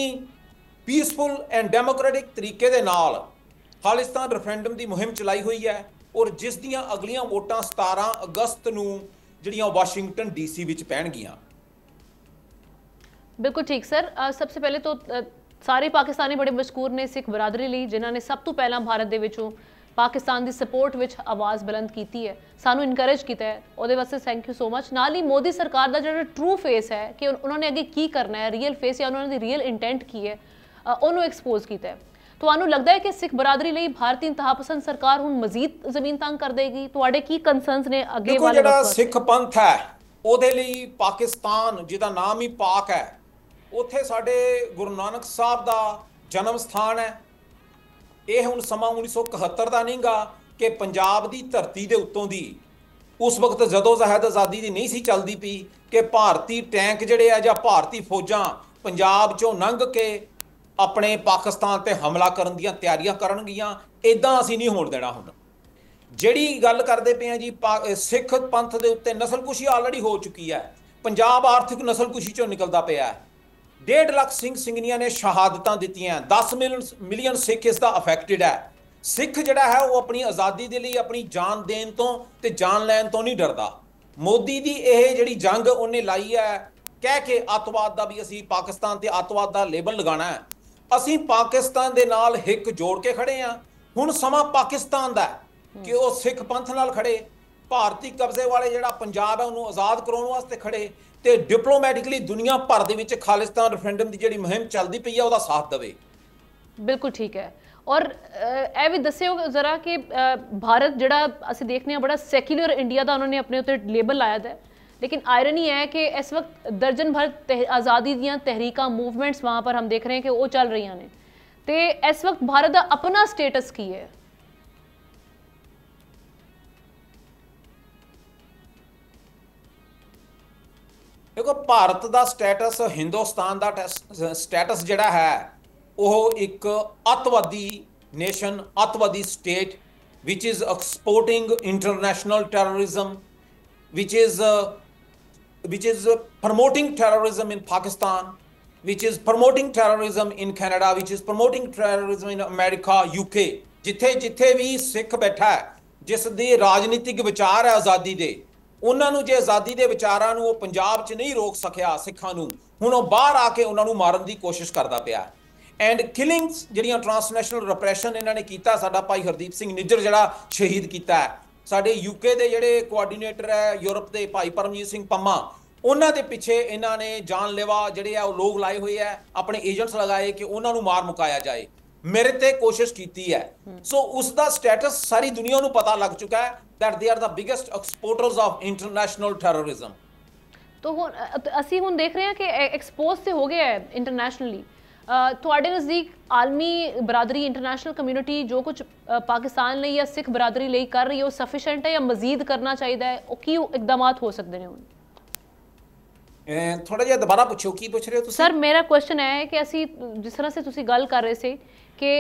पीसफुल एंड डेमोक्रेटिक तरीके दे नाल खालिस्तान रेफरेंडम की मुहिम चलाई हुई है और जिस दियां अगलियां वोटां 17 अगस्त नूं जिहड़ियां वाशिंगटन DC विच पैणगियां। बिल्कुल ठीक सर। सबसे पहले तो सारे पाकिस्तानी बड़े मशकूर ने सिख बरादरी ਲਈ ਜਿਨ੍ਹਾਂ ਨੇ ਸਭ ਤੋਂ ਪਹਿਲਾਂ ਭਾਰਤ ਦੇ ਵਿੱਚੋਂ पाकिस्तान की सपोर्ट विच आवाज़ बुलंद की है, सानू इनकरेज किया है, ਉਹਦੇ वास्ते थैंक यू सो मच। नाल ही मोदी सरकार का जो ट्रू फेस है कि उन्होंने अगे की करना है, रियल फेस या उन्होंने रियल इंटेंट की है, उन्होंने एक्सपोज किया है। ਤੁਹਾਨੂੰ लगता है कि सिख बरादरी ਲਈ भारतीय इंतहा पसंद सरकार ਹੁਣ मजीद ਜ਼ਮੀਨ ਤੰਗ ਕਰ ਦੇਗੀ? ਤੁਹਾਡੇ ਕੀ ਕੰਸਰਨਸ ਨੇ ਅੱਗੇ ਵਾਲੇ? ਜਿਹੜਾ ਸਿੱਖ ਪੰਥ ਹੈ ਉਹਦੇ ਲਈ ਪਾਕਿਸਤਾਨ ਜਿਹਦਾ ਨਾਮ ਹੀ ਪਾਕ ਹੈ, ਉੱਥੇ ਸਾਡੇ ਗੁਰੂ ਨਾਨਕ ਸਾਹਿਬ ਦਾ ਜਨਮ ਸਥਾਨ ਹੈ। ਇਹ ਹੁਣ ਸਮਾਂ 1971 ਦਾ ਨਹੀਂਗਾ ਕਿ ਪੰਜਾਬ ਦੀ ਧਰਤੀ ਦੇ ਉੱਤੋਂ ਦੀ ਉਸ ਵਕਤ ਜਦੋਜਹਿਦ ਆਜ਼ਾਦੀ ਦੀ ਨਹੀਂ ਸੀ ਚੱਲਦੀ ਪਈ ਕਿ ਭਾਰਤੀ ਟੈਂਕ ਜਿਹੜੇ ਆ ਜਾਂ ਭਾਰਤੀ ਫੌਜਾਂ ਪੰਜਾਬ 'ਚੋਂ ਲੰਘ ਕੇ ਆਪਣੇ ਪਾਕਿਸਤਾਨ ਤੇ ਹਮਲਾ ਕਰਨ ਦੀਆਂ ਤਿਆਰੀਆਂ ਕਰਨਗੀਆਂ। ਇੱਦਾਂ ਅਸੀਂ ਨਹੀਂ ਹੋਣ ਦੇਣਾ। ਹੁਣ ਜਿਹੜੀ ਗੱਲ ਕਰਦੇ ਪਏ ਆ ਜੀ ਸਿੱਖ ਪੰਥ ਦੇ ਉੱਤੇ ਨਸਲਕੁਸ਼ੀ ਆਲਰੇਡੀ ਹੋ ਚੁੱਕੀ ਹੈ। ਪੰਜਾਬ ਆਰਥਿਕ ਨਸਲਕੁਸ਼ੀ ਚੋਂ ਨਿਕਲਦਾ ਪਿਆ ਹੈ। 1.5 ਲੱਖ ਸਿੰਘ ਸਿੰਘਣੀਆਂ ਨੇ ਸ਼ਹਾਦਤਾਂ ਦਿੱਤੀਆਂ, 10 ਮਿਲੀਅਨ ਸਿੱਖ ਇਸ ਦਾ ਅਫੈਕਟਡ ਹੈ। ਸਿੱਖ ਜਿਹੜਾ ਹੈ ਉਹ ਆਪਣੀ ਆਜ਼ਾਦੀ ਦੇ ਲਈ ਆਪਣੀ ਜਾਨ ਦੇਣ ਤੋਂ ਤੇ ਜਾਨ ਲੈਣ ਤੋਂ ਨਹੀਂ ਡਰਦਾ। ਮੋਦੀ ਦੀ ਇਹ ਜਿਹੜੀ ਜੰਗ ਉਹਨੇ ਲਾਈ ਹੈ ਕਹਿ ਕੇ ਅੱਤਵਾਦ ਦਾ ਵੀ ਅਸੀਂ ਪਾਕਿਸਤਾਨ ਤੇ ਅੱਤਵਾਦ ਦਾ ਲੇਬਲ ਲਗਾਉਣਾ ਹੈ, ਅਸੀਂ ਪਾਕਿਸਤਾਨ ਦੇ ਨਾਲ ਹਿੱਕ ਜੋੜ ਕੇ ਖੜੇ ਹਾਂ। ਹੁਣ ਸਮਾਂ ਪਾਕਿਸਤਾਨ ਦਾ ਕਿ ਉਹ ਸਿੱਖ ਪੰਥ ਨਾਲ ਖੜੇ, ਭਾਰਤੀ ਕਬਜ਼ੇ ਵਾਲੇ ਜਿਹੜਾ ਪੰਜਾਬ ਹੈ ਉਹਨੂੰ ਆਜ਼ਾਦ ਕਰਾਉਣ ਵਾਸਤੇ ਖੜੇ ਤੇ ਡਿਪਲੋਮੈਟਿਕਲੀ ਦੁਨੀਆ ਭਰ ਦੇ ਵਿੱਚ ਖਾਲਿਸਤਾਨ ਰੈਫਰੈਂਡਮ ਦੀ ਜਿਹੜੀ ਮੁਹਿੰਮ ਚੱਲਦੀ ਪਈ ਹੈ ਉਹਦਾ ਸਾਥ ਦੇਵੇ। ਬਿਲਕੁਲ ਠੀਕ ਹੈ। ਔਰ ਇਹ ਵੀ ਦੱਸਿਓ ਜ਼ਰਾ ਕਿ ਭਾਰਤ ਜਿਹੜਾ ਅਸੀਂ ਦੇਖਦੇ ਹਾਂ ਬੜਾ ਸੈਕੂਲਰ ਇੰਡੀਆ ਦਾ ਉਹਨਾਂ ਨੇ ਆਪਣੇ ਉੱਤੇ ਲੇਬਲ ਲਾਇਆ ਹੈ, लेकिन आयरनी है कि इस वक्त दर्जन भर आज़ादी दियां तहरीक मूवमेंट्स वहाँ पर हम देख रहे हैं कि वो चल रही ने, तो इस वक्त भारत का अपना स्टेटस की है? देखो भारत का स्टेटस, हिंदुस्तान का स्टेटस जिहड़ा है वह एक अतवादी नेशन, अतवादी state which is exporting international terrorism, which is promoting terrorism in Pakistan, which is promoting terrorism in Canada, which is promoting terrorism in America, UK। जिथे जिथे भी सिख बैठा है जिस दे राजनीतिक विचार है आज़ादी दे, उन्होंने जे आज़ादी के विचारों को पंजाब च नहीं रोक सकिया सिखां नूं, हुण वो बाहर आके उन्होंने मारन की कोशिश करता पिया। एंड किलिंग्स जिहड़ियां ट्रांसनैशनल रिप्रैशन इन्होंने कीता, साडा भाई हरदीप सिंह निज्जर जिहड़ा शहीद कीता है, साडे यूके के जिहड़े कोआर्डीनेटर है यूरोप के भाई परमजीत सिंह पंमा, उन्होंने के पिछे इन्होंने जानलेवा जिहड़े आ लोग लाए हुए है, अपने एजेंट्स लगाए कि उन्होंने मार मुकाया जाए, मेरे ते कोशिश की है। सो उसका स्टेटस सारी दुनिया को पता लग चुका है that they are the biggest exporters of international terrorism. तो असी हुण देख रहे हैं कि एक्सपोज से हो गया है इंटरनेशनली। ਤੁਹਾਡੇ ਨਜ਼ਦੀਕ ਆਲਮੀ ਬਰਾਦਰੀ, ਇੰਟਰਨੈਸ਼ਨਲ ਕਮਿਊਨਿਟੀ ਜੋ ਕੁਝ ਪਾਕਿਸਤਾਨ ਲਈ ਜਾਂ ਸਿੱਖ ਬਰਾਦਰੀ ਲਈ ਕਰ ਰਹੀ ਹੈ ਉਹ ਸਫੀਸ਼ੀਐਂਟ ਹੈ ਜਾਂ ਮਜ਼ੀਦ ਕਰਨਾ ਚਾਹੀਦਾ ਹੈ? ਉਹ ਕੀ ਇਕਦਾਮਾਤ ਹੋ ਸਕਦੇ ਨੇ ਹੁਣ? ਥੋੜਾ ਜਿਹਾ ਦੁਬਾਰਾ ਪੁੱਛੋ, ਕੀ ਪੁੱਛ ਰਹੇ ਹੋ ਤੁਸੀਂ? ਸਰ ਮੇਰਾ ਕੁਐਸਚਨ ਹੈ ਕਿ ਅਸੀਂ ਜਿਸ ਤਰ੍ਹਾਂ ਸੇ ਤੁਸੀਂ ਗੱਲ ਕਰ ਰਹੇ ਸੀ ਕਿ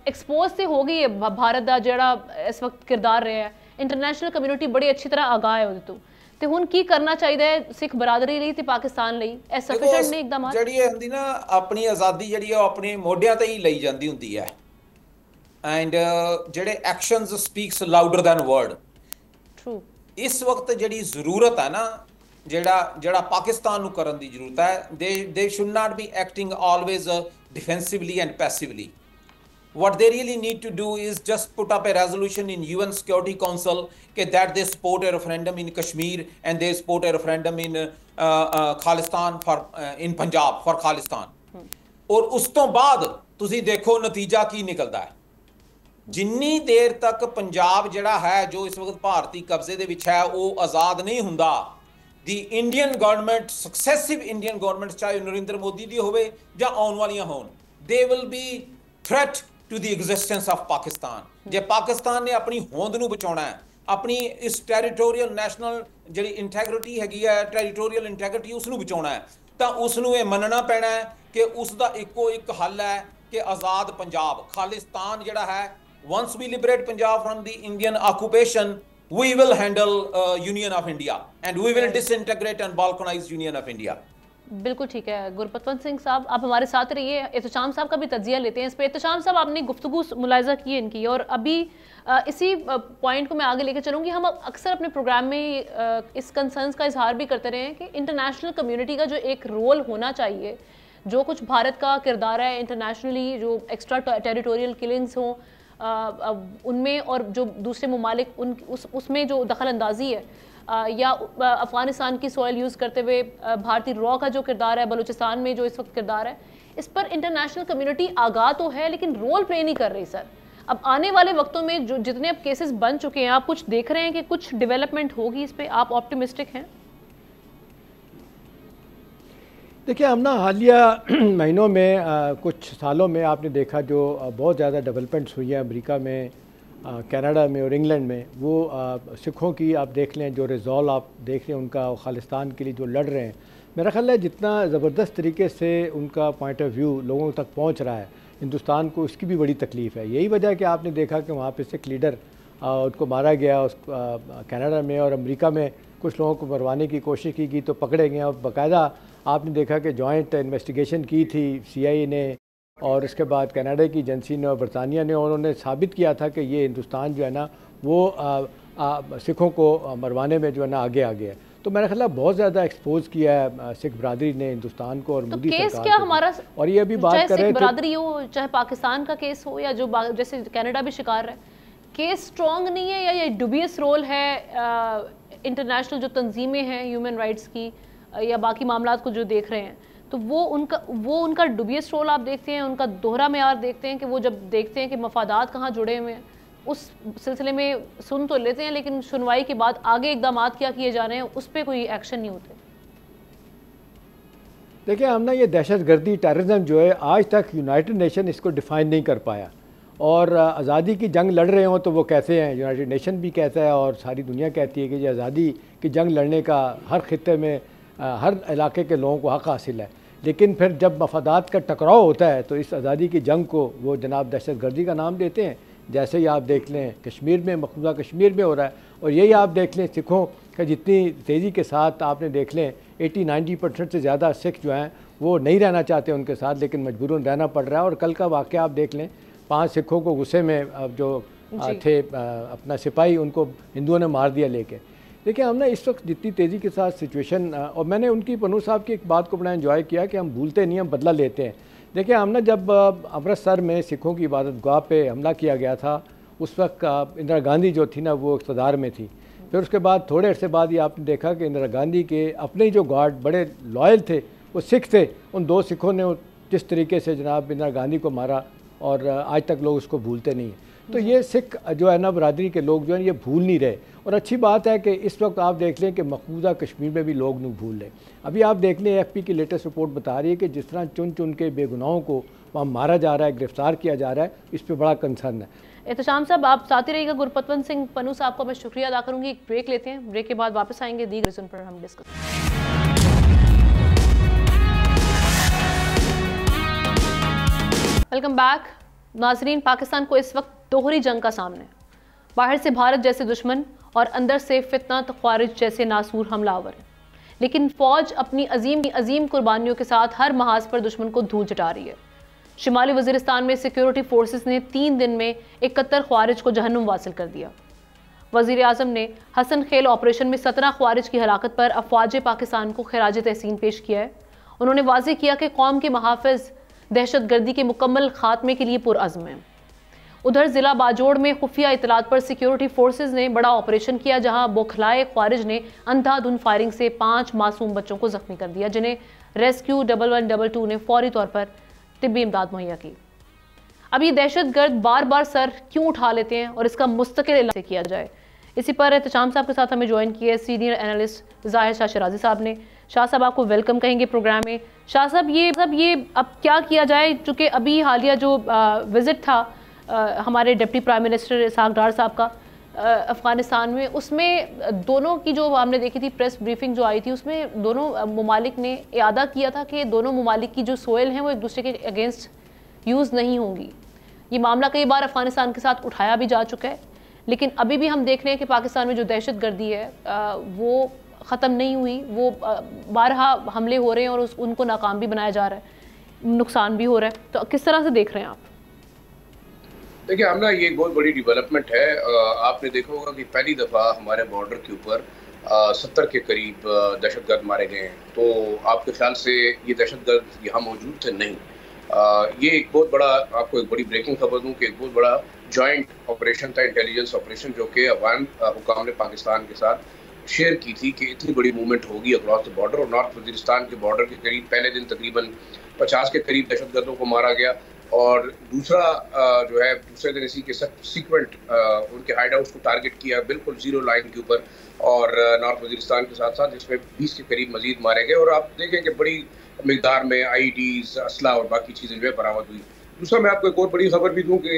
ਐਕਸਪੋਜ਼ ਤੇ ਹੋ ਗਈ ਹੈ ਭਾਰਤ ਦਾ ਜਿਹੜਾ ਇਸ ਵਕਤ ਕਿਰਦਾਰ ਰਿਹਾ ਹੈ, ਇੰਟਰਨੈਸ਼ਨਲ ਕਮਿਊਨਿਟੀ ਬੜੀ ਅੱਛੀ ਤਰ੍ਹਾਂ ਆਗਾਹ ਹੈ ਉਹਦੇ ਤੋਂ, ਤੇ ਹੁਣ ਕੀ ਕਰਨਾ ਚਾਹੀਦਾ ਹੈ ਸਿੱਖ ਬਰਾਦਰੀ ਲਈ ਤੇ ਪਾਕਿਸਤਾਨ ਲਈ? ਇਹ ਸਫੀਸ਼ੀਐਂਟ ਨਹੀਂ ਇਕਦਾਮਾਤ? ਜਿਹੜੀ ਹੁੰਦੀ ਨਾ ਆਪਣੀ ਆਜ਼ਾਦੀ ਜਿਹੜੀ ਉਹ ਆਪਣੇ ਮੋਢਿਆਂ ਤੇ ਹੀ ਲਈ ਜਾਂਦੀ ਹੁੰਦੀ ਹੈ, ਐਂਡ ਜਿਹੜੇ actions speaks louder then word. True. ਇਸ ਵਕਤ ਜਿਹੜੀ ਜ਼ਰੂਰਤ ਹੈ ਨਾ, ਜਿਹੜਾ ਪਾਕਿਸਤਾਨ ਨੂੰ ਕਰਨ ਦੀ ਜ਼ਰੂਰਤ ਹੈ, they should not be acting always defensively and passively. What they really need to do is just put up a resolution in UN Security Council that they support a referendum in Kashmir and they support a referendum in Khalistan in Punjab for Khalistan। और उस तो बाद तुसी देखो नतीजा की निकलता है। जिन्नी देर तक पंजाब जिहड़ा है जो इस वक्त भारती कब्जे दे विच है वो आज़ाद नहीं हुंदा, the Indian government, successive Indian government चाहे नरेंद्र मोदी दी होवे जां आउण वालियां होण, they will be threat to the existence of Pakistan. जे पाकिस्तान ने अपनी होंद नूं बचाउणा है, अपनी इस टैरीटोरीअल नैशनल जिहड़ी इंटैग्रिटी हैगी है, टैरीटोरीअल इंटैग्रिटी उसनूं बचाउणा है, तां उसनूं ये मनना पैना है कि उसका इक्को एक हल है कि आज़ाद पंजाब, खालिस्तान जिहड़ा है, once we liberate Punjab from the Indian occupation we will handle union of India and we will disintegrate and balkanize union of India. बिल्कुल ठीक है। गुरपतवंत सिंह साहब आप हमारे साथ रहिए, एहतशाम साहब का भी तज्जिया लेते हैं इस पर। एहतशाम साहब आपने गुफ्तगू मुलाहिज़ा की है इनकी, और अभी इसी पॉइंट को मैं आगे लेकर चलूँगी। हम अक्सर अपने प्रोग्राम में इस कंसर्न्स का इजहार भी करते रहे हैं कि इंटरनेशनल कम्युनिटी का जो एक रोल होना चाहिए, जो कुछ भारत का किरदार है इंटरनेशनली, जो एक्स्ट्रा टेरिटोरियल किलिंग्स हों उनमें, और जो दूसरे ममालिक उसमें जो दखल अंदाजी है, या अफ़गानिस्तान की सॉइल यूज़ करते हुए भारतीय रॉ का जो किरदार है, बलूचिस्तान में जो इस वक्त किरदार है, इस पर इंटरनेशनल कम्युनिटी आगाह तो है लेकिन रोल प्ले नहीं कर रही। सर अब आने वाले वक्तों में जो जितने अब केसेस बन चुके हैं, आप कुछ देख रहे हैं कि कुछ डेवलपमेंट होगी इस पर? आप ऑप्टिमिस्टिक हैं? देखिए, हम ना हालिया महीनों में कुछ सालों में आपने देखा जो बहुत ज़्यादा डेवलपमेंट्स हुई हैं अमेरिका में, कनाडा में और इंग्लैंड में। वो सिखों की आप देख लें, जो रिजॉल्व आप देख लें उनका, खालिस्तान के लिए जो लड़ रहे हैं, मेरा ख्याल है जितना ज़बरदस्त तरीके से उनका पॉइंट ऑफ व्यू लोगों तक पहुंच रहा है, हिंदुस्तान को उसकी भी बड़ी तकलीफ़ है। यही वजह है कि आपने देखा कि वहाँ पे सिख लीडर उनको मारा गया, उस कनाडा में और अमेरिका में कुछ लोगों को मरवाने की कोशिश की गई तो पकड़े गए। और बाकायदा आपने देखा कि जॉइंट इन्वेस्टिगेशन की थी CIA ने और उसके बाद कनाडा की एजेंसी ने और बरतानिया ने, और उन्होंने साबित किया था कि ये हिंदुस्तान जो है ना वो सिखों को मरवाने में जो है ना आगे आ गया है। तो मेरा ख्याल बहुत ज़्यादा एक्सपोज किया है सिख बरादरी ने हिंदुस्तान को और तो मोदी केस सरकार क्या को। हमारा, और ये अभी बात कर रहे थे बरादरी हो चाहे पाकिस्तान का केस हो या जो जैसे कनाडा भी शिकार है, केस स्ट्रॉन्ग नहीं है या ये डुबियस रोल है इंटरनेशनल जो तंजीमें हैं ह्यूमन राइट्स की या बाकी मामलात को जो देख रहे हैं, तो वो उनका डुबियस रोल आप देखते हैं, उनका दोहरा मेयार देखते हैं कि वो जब देखते हैं कि मफादात कहाँ जुड़े हुए हैं उस सिलसिले में सुन तो लेते हैं, लेकिन सुनवाई के बाद आगे इकदाम क्या किए जा रहे हैं उस पर कोई एक्शन नहीं होते। देखिए हम ना ये दहशतगर्दी टेररिज्म जो है आज तक यूनाइटेड नेशन इसको डिफ़ाइन नहीं कर पाया। और आज़ादी की जंग लड़ रहे हों तो वो कहते हैं, यूनाइटेड नेशन भी कहता है और सारी दुनिया कहती है कि ये आज़ादी की जंग लड़ने का हर खित्ते में हर इलाके के लोगों को हक़ हासिल है। लेकिन फिर जब मफादात का टकराव होता है तो इस आज़ादी की जंग को वो जनाब दहशतगर्दी का नाम देते हैं। जैसे ही आप देख लें कश्मीर में, मकबूजा कश्मीर में हो रहा है, और यही आप देख लें सिखों का जितनी तेज़ी के साथ आपने देख लें 80-90% से ज़्यादा सिख जो हैं वो नहीं रहना चाहते उनके साथ, लेकिन मजबूरन रहना पड़ रहा है। और कल का वाक़या आप देख लें, 5 सिखों को गुस्से में जो थे अपना सिपाही उनको हिंदुओं ने मार दिया लेके। देखिए हम ना इस वक्त जितनी तेज़ी के साथ सिचुएशन, और मैंने उनकी पन्नू साहब की एक बात को बड़ा एंजॉय किया कि हम भूलते नहीं, हम बदला लेते हैं। देखिए हम ना जब अमृतसर में सिखों की इबादत गाह पे हमला किया गया था उस वक्त इंदिरा गांधी जो थी ना वो इक़्तिदार में थी। फिर उसके बाद थोड़े अरसे बाद ये आपने देखा कि इंदिरा गांधी के अपने ही जो गार्ड बड़े लॉयल थे वो सिख थे, उन 2 सिखों ने जिस तरीके से जनाब इंदिरा गांधी को मारा और आज तक लोग उसको भूलते नहीं हैं। तो ये सिख जो है ना बरादरी के लोग जो हैं ये भूल नहीं रहे। और अच्छी बात है कि इस वक्त आप देख लें कि मकबूजा कश्मीर में भी लोग नहीं भूल रहे। अभी आप देख लें AFP की लेटेस्ट रिपोर्ट बता रही है कि जिस तरह चुन चुन के बेगुनाहों को वहाँ मारा जा रहा है, गिरफ्तार किया जा रहा है, इस पर बड़ा कंसर्न है। एहतशाम साहब आप साथ ही रहिएगा। गुरपतवंत सिंह पन्नू साहब को मैं शुक्रिया अदा करूँगी। एक ब्रेक लेते हैं, ब्रेक के बाद वापस आएंगे, दी रीजन पर हम डिस्कस। वेलकम बैक नाजरीन। पाकिस्तान को इस वक्त दोहरी जंग का सामना है। बाहर से भारत जैसे दुश्मन और अंदर से फितना तो ख्वारिज जैसे नासूर हमलावर हैं, लेकिन फौज अपनी अजीम कुर्बानियों के साथ हर महाज पर दुश्मन को धूल चटा रही है। शिमाली वजीरिस्तान में सिक्योरिटी फोर्सेस ने 3 दिन में 71 ख्वारिज को जहन्नुम वासिल कर दिया। वजीर आजम ने हसन खेल ऑपरेशन में 17 ख्वारिज की हलाकत पर अफवाज पाकिस्तान को खिराज तहसीन पेश किया है। उन्होंने वाज़ेह किया कि कौम के महाफिज दहशतगर्दी के मुकम्मल खात्मे के लिए पुरअज़्म हैं। उधर ज़िला बाजोड़ में खुफिया इतलात पर सिक्योरिटी फोर्सेज ने बड़ा ऑपरेशन किया, जहां बोखलाए ख्वारिज ने अंधाधुंध फायरिंग से 5 मासूम बच्चों को जख्मी कर दिया, जिन्हें रेस्क्यू 1122 ने फौरी तौर पर तिब्बी इमदाद मुहैया की। अब ये दहशतगर्द बार बार सर क्यों उठा लेते हैं और इसका मुस्तकिल इलाज किया जाए, इसी पर एहतशाम साहब के साथ हमें ज्वाइन किया है सीनियर एनालिस्ट ज़ाहिर शाह शराजी साहब ने। शाह साहब आपको वेलकम कहेंगे प्रोग्राम में। शाह साहब ये अब क्या किया जाए, चूँकि अभी हालिया जो विज़िट था हमारे डिप्टी प्राइम मिनिस्टर इसहाक डार साहब का अफ़गानिस्तान में, उसमें दोनों की जो हमने देखी थी प्रेस ब्रीफिंग जो आई थी, उसमें दोनों ममालिक ने इरादा किया था कि दोनों ममालिक की जो सोयल हैं वो एक दूसरे के अगेंस्ट यूज़ नहीं होंगी। ये मामला कई बार अफ़गानिस्तान के साथ उठाया भी जा चुका है, लेकिन अभी भी हम देख रहे हैं कि पाकिस्तान में जो दहशतगर्दी है वो ख़त्म नहीं हुई। वो बारहा हमले हो रहे हैं और उनको नाकाम भी बनाया जा रहा है, नुकसान भी हो रहा है। तो किस तरह से देख रहे हैं आप? देखिए हमना ये बहुत बड़ी डेवलपमेंट है। आपने देखा होगा कि पहली दफ़ा हमारे बॉर्डर के ऊपर 70 के करीब दहशतगर्द मारे गए हैं। तो आपके ख्याल से ये दहशतगर्द यहाँ मौजूद थे? नहीं। ये एक बहुत बड़ा, आपको एक बड़ी ब्रेकिंग खबर दूँ कि एक बहुत बड़ा जॉइंट ऑपरेशन था, इंटेलिजेंस ऑपरेशन, जो कि अफगान हुकाम ने पाकिस्तान के साथ शेयर की थी कि इतनी बड़ी मूवमेंट होगी अक्रॉस द बॉर्डर। और नॉर्थ वजीरिस्तान के बॉर्डर के करीब पहले दिन तकरीबन 50 के करीब दहशतगर्दों को मारा गया, और दूसरा जो है दूसरे दिन इसी के सीक्वेंट उनके हाइड हाउस को टारगेट किया बिल्कुल जीरो लाइन के ऊपर, और नॉर्थ वजीरिस्तान के साथ साथ जिसमें 20 के करीब मजीद मारे गए। और आप देखें कि बड़ी मिकदार में IEDs, असला और बाकी चीज़ें जो है बरामद हुई। दूसरा मैं आपको एक और बड़ी खबर भी दूँ कि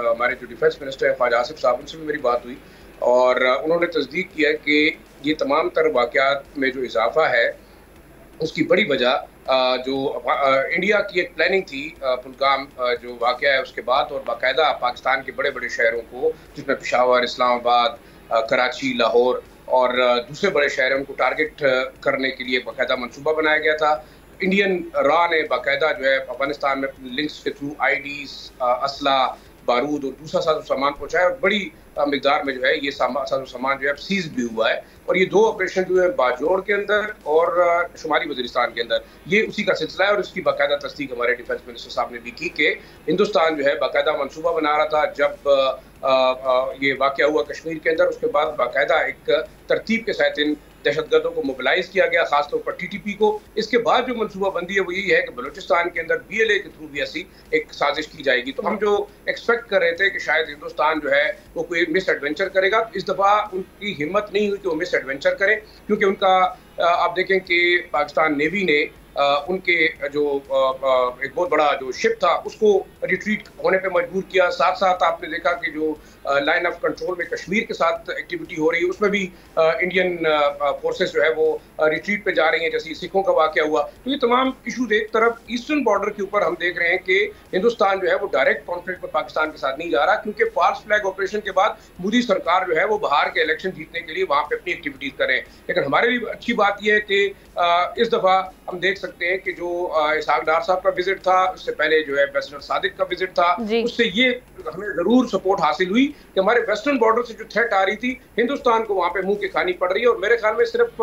हमारे जो डिफेंस मिनिस्टर है ख्वाजा आसिफ साहब, उनसे भी मेरी बात हुई और उन्होंने तस्दीक किया कि ये तमाम तर वाक़यात में जो इजाफा है उसकी बड़ी वजह जो इंडिया की एक प्लानिंग थी पुलगाम जो वाक़या है उसके बाद, और बाकायदा पाकिस्तान के बड़े बड़े शहरों को जिसमें पेशावर, इस्लामाबाद, कराची, लाहौर और दूसरे बड़े शहर हैं उनको टारगेट करने के लिए बाकायदा मंसूबा बनाया गया था। इंडियन रॉ ने बाकायदा जो है अफगानिस्तान में लिंक्स के थ्रू आईडीज, असला, बारूद और दूसरा साजो सामान पहुंचाया और बड़ी मिकदार में जो है ये साजो सामान जो है सीज भी हुआ है। और ये 2 ऑपरेशन जो है बाजोड़ के अंदर और शुमाली वजीरिस्तान के अंदर, ये उसी का सिलसिला है। और उसकी बाकायदा तस्दीक हमारे डिफेंस मिनिस्टर साहब ने भी की कि हिंदुस्तान जो है बाकायदा मंसूबा बना रहा था। जब ये वाक़या हुआ कश्मीर के अंदर, उसके बाद बाकायदा एक तरतीब के साथ इन दहशतगर्दों को मोबिलाइज किया गया, खासतौर पर टीटीपी को। इसके बाद जो मनसूबाबंदी है वो यही है कि बलूचिस्तान के अंदर BLA के थ्रू भी ऐसी एक साजिश की जाएगी। तो हम जो एक्सपेक्ट कर रहे थे कि शायद हिंदुस्तान जो है वो कोई मिस एडवेंचर करेगा, इस दफ़ा उनकी हिम्मत नहीं हुई कि वो मिस एडवेंचर करें, क्योंकि उनका आप देखें कि पाकिस्तान नेवी ने उनके जो एक बहुत बड़ा जो शिप था उसको रिट्रीट होने पे मजबूर किया। साथ साथ आपने देखा कि जो लाइन ऑफ कंट्रोल में कश्मीर के साथ एक्टिविटी हो रही है उसमें भी इंडियन फोर्सेस जो है वो रिट्रीट पे जा रही हैं, जैसे सिखों का वाक़या हुआ। तो ये तमाम इशूज एक तरफ ईस्टर्न बॉर्डर के ऊपर हम देख रहे हैं कि हिंदुस्तान जो है वो डायरेक्ट कॉन्फ्लिक्ट में पाकिस्तान के साथ नहीं जा रहा, क्योंकि फॉल्स फ्लैग ऑपरेशन के बाद मोदी सरकार जो है वो बाहर के इलेक्शन जीतने के लिए वहाँ पे अपनी एक्टिविटीज करें। लेकिन हमारे लिए अच्छी बात यह है कि इस दफ़ा हम देख सकते हैं कि जो इसहाक डार साहब का विजिट था, उससे पहले जो है एम्बेसडर सादिक का विजिट था, उससे ये हमें जरूर सपोर्ट हासिल हुई कि हमारे वेस्टर्न बॉर्डर से जो थ्रेट आ रही थी हिंदुस्तान को वहाँ पे मुंह की खानी पड़ रही है। और मेरे ख्याल में सिर्फ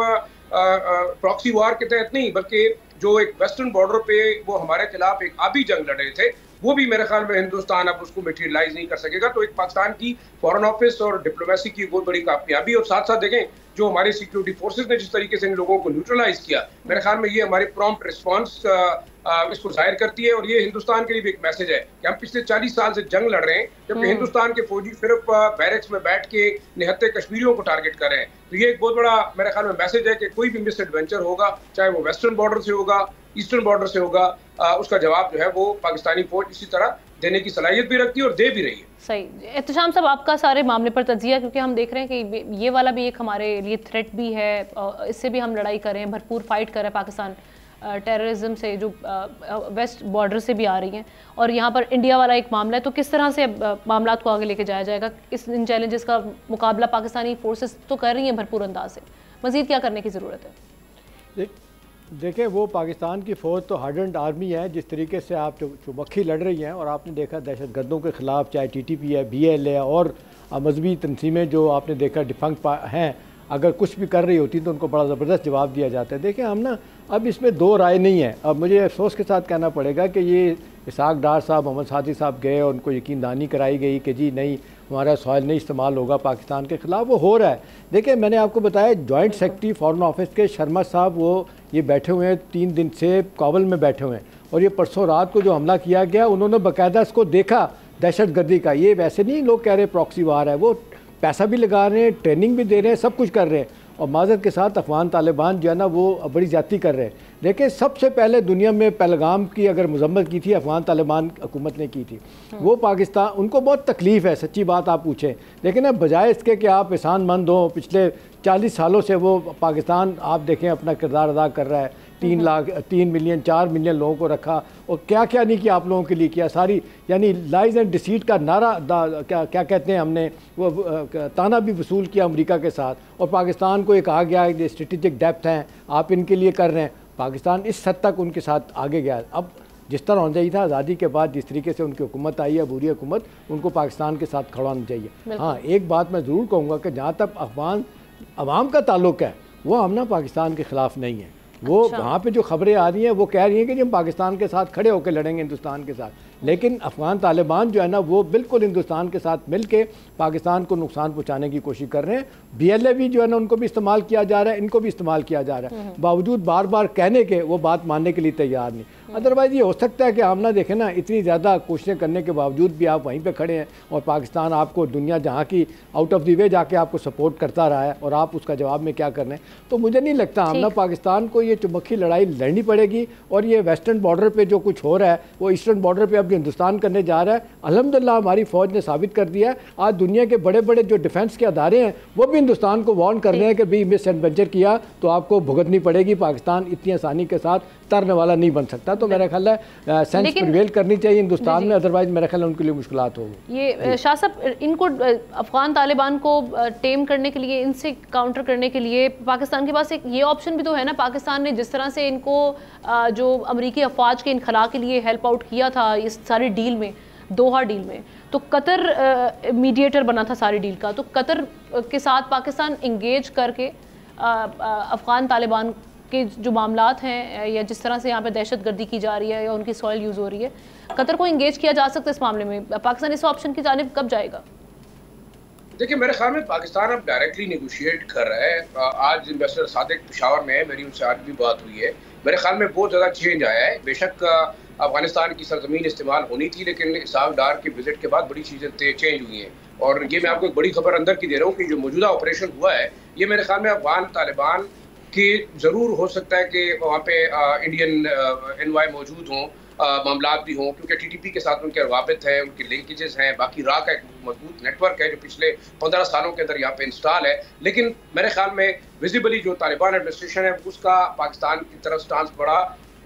प्रॉक्सी वार के तहत नहीं, बल्कि जो एक वेस्टर्न बॉर्डर पे वो हमारे खिलाफ एक आबी जंग लड़ रहे थे, वो भी मेरे ख्याल में हिंदुस्तान अब उसको मटेरियलाइज नहीं कर सकेगा। तो एक पाकिस्तान की फॉरेन ऑफिस और डिप्लोमेसी की बहुत बड़ी कामयाबी। और साथ साथ देखें जो हमारी सिक्योरिटी फोर्सेस ने जिस तरीके से इन लोगों को न्यूट्रलाइज किया, मेरे ख्याल में ये हमारी प्रॉम्प्ट रिस्पांस इसको जाहिर करती है। और ये हिंदुस्तान के लिए भी एक मैसेज है कि हम पिछले 40 साल से जंग लड़ रहे हैं, जबकि हिंदुस्तान के फौजी सिर्फ बैरक्स में बैठ के निहत्ते कश्मीरियों को टारगेट कर रहे हैं। तो ये एक बहुत बड़ा मेरे ख्याल में मैसेज है कि कोई भी मिस एडवेंचर होगा, चाहे वो वेस्टर्न बॉर्डर से होगा, ईस्टर्न बॉर्डर से होगा, उसका जवाब जो है वो पाकिस्तानी फौज इसी तरह देने की सलाहियत भी रखती है और दे भी रही है। सही। एहतशाम साहब, आपका सारे मामले पर तजिया, क्योंकि हम देख रहे हैं कि ये वाला भी एक हमारे लिए थ्रेट भी है, इससे भी हम लड़ाई कर रहे हैं, भरपूर फाइट कर रहे हैं पाकिस्तान टेररिज्म से जो वेस्ट बॉर्डर से भी आ रही हैं, और यहाँ पर इंडिया वाला एक मामला है। तो किस तरह से मामला को आगे लेके जाया जाएगा? इन चैलेंजेस का मुकाबला पाकिस्तानी फोर्सेस तो कर रही हैं भरपूर अंदाज से, मज़ीद क्या करने की ज़रूरत है? देखें, वो पाकिस्तान की फ़ौज तो हार्डन्ड आर्मी है, जिस तरीके से आप चुमक्खी लड़ रही हैं। और आपने देखा दहशतगर्दों के ख़िलाफ़ चाहे TTP है, BLA है और मजहबी तंजीमें जो आपने देखा डिफंक्ट हैं, अगर कुछ भी कर रही होती तो उनको बड़ा ज़बरदस्त जवाब दिया जाता है। देखें, हम ना अब इसमें 2 राय नहीं है। अब मुझे अफसोस के साथ कहना पड़ेगा कि ये इसहाक डार साहब, मोहम्मद सादिक साहब गए और उनको यकीन दहानी कराई गई कि जी नहीं, हमारा सॉइल नहीं इस्तेमाल होगा पाकिस्तान के ख़िलाफ़, वो हो रहा है। देखिए, मैंने आपको बताया जॉइंट सेक्रेटरी फॉरेन ऑफिस के शर्मा साहब, वो ये बैठे हुए हैं 3 दिन से काबुल में बैठे हुए हैं, और ये परसों रात को जो हमला किया गया उन्होंने बाकायदा इसको देखा दहशतगर्दी का। ये वैसे नहीं लोग कह रहे प्रॉक्सी वार है, वो पैसा भी लगा रहे हैं, ट्रेनिंग भी दे रहे हैं, सब कुछ कर रहे हैं। और माजरत के साथ अफगान तालिबान जो है ना वो बड़ी ज़्यादती कर रहे हैं। लेकिन सबसे पहले दुनिया में पहलगाम की अगर मजम्मत की थी अफगान तालिबान हुकूमत ने की थी। वो पाकिस्तान, उनको बहुत तकलीफ़ है, सच्ची बात आप पूछें। लेकिन अब बजाय इसके कि आप एहसानमंद हो, पिछले 40 सालों से वो पाकिस्तान आप देखें अपना किरदार अदा कर रहा है। 3 मिलियन 4 मिलियन लोगों को रखा, और क्या क्या नहीं किया आप लोगों के लिए किया। सारी यानी लाइज एंड डिसीट का नारा क्या कहते हैं, हमने वो ताना भी वसूल किया अमेरिका के साथ। और पाकिस्तान को ये कहा गया कि स्ट्रेटेजिक डेप्थ हैं, आप इनके लिए कर रहे हैं। पाकिस्तान इस हद तक उनके साथ आगे गया। अब जिस तरह होना चाहिए था आज़ादी के बाद, जिस तरीके से उनकी हुकूमत आई है, बुरी हुकूमत, उनको पाकिस्तान के साथ खड़ा होना चाहिए। हाँ, एक बात मैं ज़रूर कहूँगा कि जहाँ तक अफगान अवाम का ताल्लुक़ है, वो हम ना पाकिस्तान के ख़िलाफ़ नहीं है। वो वहाँ पे जो खबरें आ रही हैं वो कह रही हैं कि हम पाकिस्तान के साथ खड़े होकर लड़ेंगे हिंदुस्तान के साथ, लेकिन अफगान तालिबान जो है ना वो बिल्कुल हिंदुस्तान के साथ मिल के पाकिस्तान को नुकसान पहुँचाने की कोशिश कर रहे हैं। BLA भी जो है ना उनको भी इस्तेमाल किया जा रहा है, इनको भी इस्तेमाल किया जा रहा है, बावजूद बार बार कहने के वो बात मानने के लिए तैयार नहीं। अदरवाइज़ ये हो सकता है कि हम ना देखें ना, इतनी ज़्यादा कोशिशें करने के बावजूद भी आप वहीं पर खड़े हैं और पाकिस्तान आपको दुनिया जहाँ की आउट ऑफ द वे जाके आपको सपोर्ट करता रहा है, और आप उसका जवाब में क्या कर रहे हैं। तो मुझे नहीं लगता हम ना पाकिस्तान को ये चुमक्खी लड़ाई लड़नी पड़ेगी। और ये वेस्टर्न बॉर्डर पे जो कुछ हो रहा है वो ईस्टर्न बॉर्डर पे अब हिंदुस्तान करने जा रहा है। अल्हम्दुलिल्लाह हमारी फ़ौज ने साबित कर दिया है। आज दुनिया के बड़े बड़े जो डिफेंस के अदारे हैं वो भी हिंदुस्तान को वार्न कर रहे हैं कि भी मिस एडवेंचर किया तो आपको भुगतनी पड़ेगी, पाकिस्तान इतनी आसानी के साथ तरने वाला नहीं बन सकता। तो मेरा ख्याल है सेंस प्रिवेल करनी चाहिए हिंदुस्तान में, अदरवाइज मेरा ख्याल है उनके लिए मुश्किलात होगी। ये शाह साहब, इनको अफगान तालिबान को टेम करने के लिए, इनसे काउंटर करने के लिए पाकिस्तान के पास एक ये ऑप्शन भी तो है ना। पाकिस्तान ने जिस तरह से इनको जो अमरीकी अफवाज के इनखला के लिए हेल्प आउट किया था इस सारी डील में, दोहा डील में, तो कतर मीडिएटर बना था सारी डील का, तो कतर के साथ पाकिस्तान इंगेज करके अफ़गान तालिबान के जो मामलात हैं या जिस तरह से यहाँ पे दहशत गर्दी की जा रही है या उनकी सॉइल यूज़ हो रही है, कतर को इंगेज किया जा सकता है इस मामले में। पाकिस्तान इस ऑप्शन की जानिब कब जाएगा? देखिए, मेरे ख्याल में पाकिस्तान अब डायरेक्टली नेगोशिएट कर रहा है। आज एम्बेसडर सादिक पेशावर में है, मेरी उनसे आज भी बात हुई है। मेरे ख्याल में बहुत ज़्यादा चेंज आया है। बेशक अफगानिस्तान की सरजमीन इस्तेमाल होनी थी, लेकिन इसहाक डार के विजिट के बाद बड़ी चीज़ें चेंज हुई हैं। और ये मैं आपको एक बड़ी खबर अंदर की दे रहा हूँ कि जो मौजूदा ऑपरेशन हुआ है, ये मेरे ख्याल में अफगान तालिबान के ज़रूर हो सकता है कि वहाँ पे इंडियन एनवाई मौजूद हों, मामलात भी हों, क्योंकि टीटीपी के साथ उनके रवाबित हैं, उनके लिंकेजेस हैं। बाकी रा का एक मजबूत नेटवर्क है जो पिछले 15 सालों के अंदर यहाँ पे इंस्टॉल है। लेकिन मेरे ख्याल में विजिबली जो तालिबान एडमिनिस्ट्रेशन है उसका पाकिस्तान की तरफ स्टांस बड़ा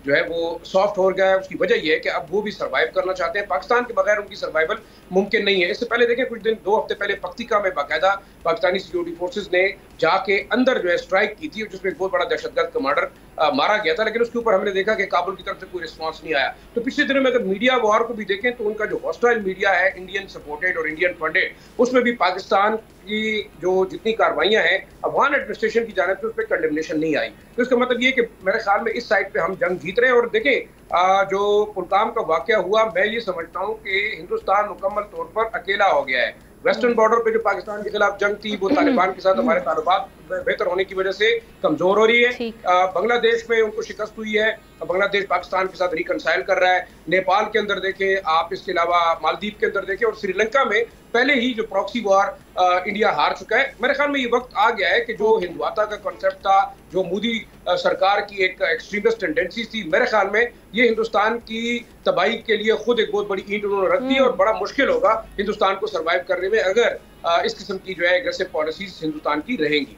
जो है वो सॉफ्ट हो गया है। उसकी वजह यह है कि अब वो भी सर्वाइव करना चाहते हैं। पाकिस्तान के बगैर उनकी सर्वाइवल मुमकिन नहीं है। इससे पहले देखें, कुछ दिन 2 हफ्ते पहले पख्तिका में बाकायदा पाकिस्तानी सिक्योरिटी फोर्सेज ने जाके अंदर जो है स्ट्राइक की थी, जिसमें एक बहुत बड़ा दहशतगर्द कमांडर मारा गया था। लेकिन उसके ऊपर हमने देखा कि काबुल की तरफ से कोई रिस्पॉन्स नहीं आया। तो पिछले दिनों में अगर मीडिया वॉर को भी देखें तो उनका जो हॉस्टाइल मीडिया है, इंडियन सपोर्टेड और इंडियन फंडेड, उसमें भी पाकिस्तान की जो जितनी कार्रवाइयां हैं अफगान एडमिनिस्ट्रेशन की जानिब से उस पर कंडेमनेशन नहीं आई। तो इसका मतलब ये कि मेरे ख्याल में इस साइड पे हम जंग जीत रहे हैं। और देखें, जो कुलगाम का वाकया हुआ, मैं ये समझता हूँ कि हिंदुस्तान मुकम्मल तौर पर अकेला हो गया है। वेस्टर्न बॉर्डर पे जो पाकिस्तान के खिलाफ जंग थी वो तालिबान के साथ हमारे ताल्लुकात बेहतर होने की वजह से कमजोर हो रही है। बांग्लादेश में उनको शिकस्त हुई है, बांग्लादेश पाकिस्तान के साथ रिकनसाइल कर रहा है। नेपाल के अंदर देखें आप, इसके अलावा मालदीव के अंदर देखें, और श्रीलंका में पहले ही जो प्रॉक्सी वॉर इंडिया हार चुका है। मेरे ख्याल में ये वक्त आ गया है कि जो हिंदुत्व का कॉन्सेप्ट था, जो मोदी सरकार की एक एक्सट्रीमिस्ट टेंडेंसी थी, मेरे ख्याल में ये हिंदुस्तान की तबाही के लिए खुद एक बहुत बड़ी ईंट उन्होंने रख दी। और बड़ा मुश्किल होगा हिंदुस्तान को सर्वाइव करने में अगर इस किस्म की जो है एग्रेसिव पॉलिसीज हिंदुस्तान की रहेंगी।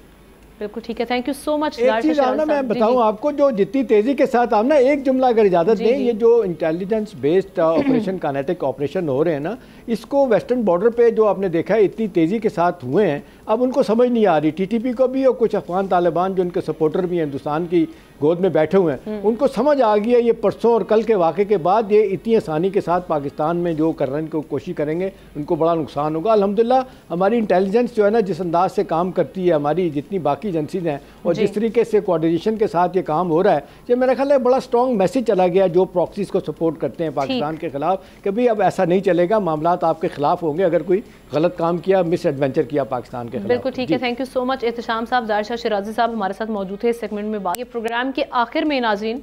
बिल्कुल ठीक है, थैंक यू सो मच। एक चीज़ आमना मैं बताऊं आपको, जो जितनी तेज़ी के साथ आमना, एक जुमला अगर इजाज़त दें, ये जो intelligence based operation, kinetic operation हो रहे हैं ना, इसको वेस्टर्न बॉर्डर पे जो आपने देखा है इतनी तेज़ी के साथ हुए हैं, अब उनको समझ नहीं आ रही। टीटीपी को भी और कुछ अफगान तालिबान जो उनके सपोर्टर भी हैं हिंदुस्तान की गोद में बैठे हुए हैं, उनको समझ आ गई है ये परसों और कल के वाक़े के बाद ये इतनी आसानी के साथ पाकिस्तान में जो करने की कोशिश करेंगे उनको बड़ा नुकसान होगा। अल्हम्दुलिल्लाह हमारी इंटेलिजेंस जो है ना, जिस अंदाज से काम करती है, हमारी जितनी बाकी एजेंसीज हैं और जिस तरीके से कोऑर्डिनेशन के साथ ये काम हो रहा है, ये मेरा ख्याल है बड़ा स्ट्रॉन्ग मैसेज चला गया जो प्रॉक्सीज को सपोर्ट करते हैं पाकिस्तान के खिलाफ, कि भाई अब ऐसा नहीं चलेगा, मामलात आपके खिलाफ होंगे अगर कोई गलत काम किया, मिस एडवेंचर किया पाकिस्तान के खिलाफ। बिल्कुल ठीक है, thank you so much. Ehtesham साहब, ज़ाहिर शाह शिराजी साहब हमारे साथ मौजूद थे इस सेगमेंट में। बात ये प्रोग्राम के आखिर में नाज़रीन,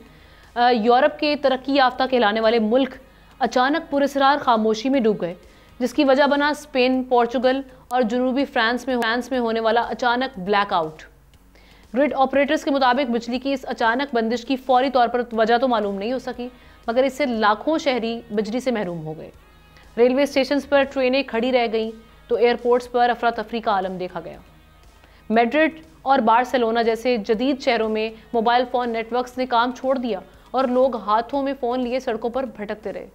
यूरोप के तरक्की याफ्ता कहलाने वाले मुल्क अचानक पुरस्रार खामोशी में डूब गए, जिसकी वजह बना स्पेन, पोर्चुगल और जनूबी फ्रांस में होने वाला अचानक ब्लैकआउट। ग्रिड ऑपरेटर्स के मुताबिक बिजली की इस अचानक बंदिश की फौरी तौर पर वजह तो मालूम नहीं हो सकी, मगर इससे लाखों शहरी बिजली से महरूम हो गए। रेलवे स्टेशन पर ट्रेनें खड़ी रह गईं तो एयरपोर्ट्स पर अफरा तफरी का आलम देखा गया। मैड्रिड और बार्सिलोना जैसे जदीद शहरों में मोबाइल फ़ोन नेटवर्क्स ने काम छोड़ दिया और लोग हाथों में फ़ोन लिए सड़कों पर भटकते रहे।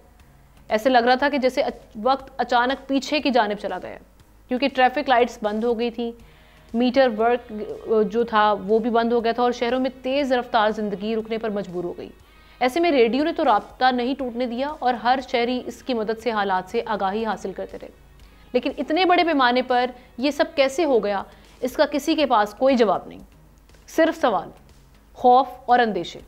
ऐसे लग रहा था कि जैसे वक्त अचानक पीछे की जानिब चला गया, क्योंकि ट्रैफिक लाइट्स बंद हो गई थी, मीटर वर्क जो था वो भी बंद हो गया था और शहरों में तेज़ रफ्तार ज़िंदगी रुकने पर मजबूर हो गई। ऐसे में रेडियो ने तो राब्ता नहीं टूटने दिया और हर शहरी इसकी मदद से हालात से आगाही हासिल करते रहे। लेकिन इतने बड़े पैमाने पर ये सब कैसे हो गया, इसका किसी के पास कोई जवाब नहीं। सिर्फ सवाल, खौफ और अंदेशे।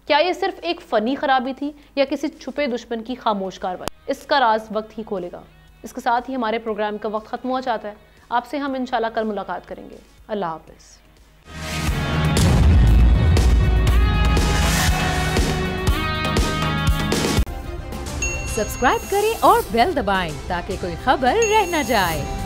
क्या ये सिर्फ एक फ़नी खराबी थी या किसी छुपे दुश्मन की खामोश कार्रवाई? इसका राज वक्त ही खोलेगा। इसके साथ ही हमारे प्रोग्राम का वक्त ख़त्म हुआ चाहता है। आपसे हम इंशाल्लाह कल मुलाकात करेंगे। अल्लाह हाफ़िज़। सब्सक्राइब करें और बेल दबाएं ताकि कोई खबर रह न जाए।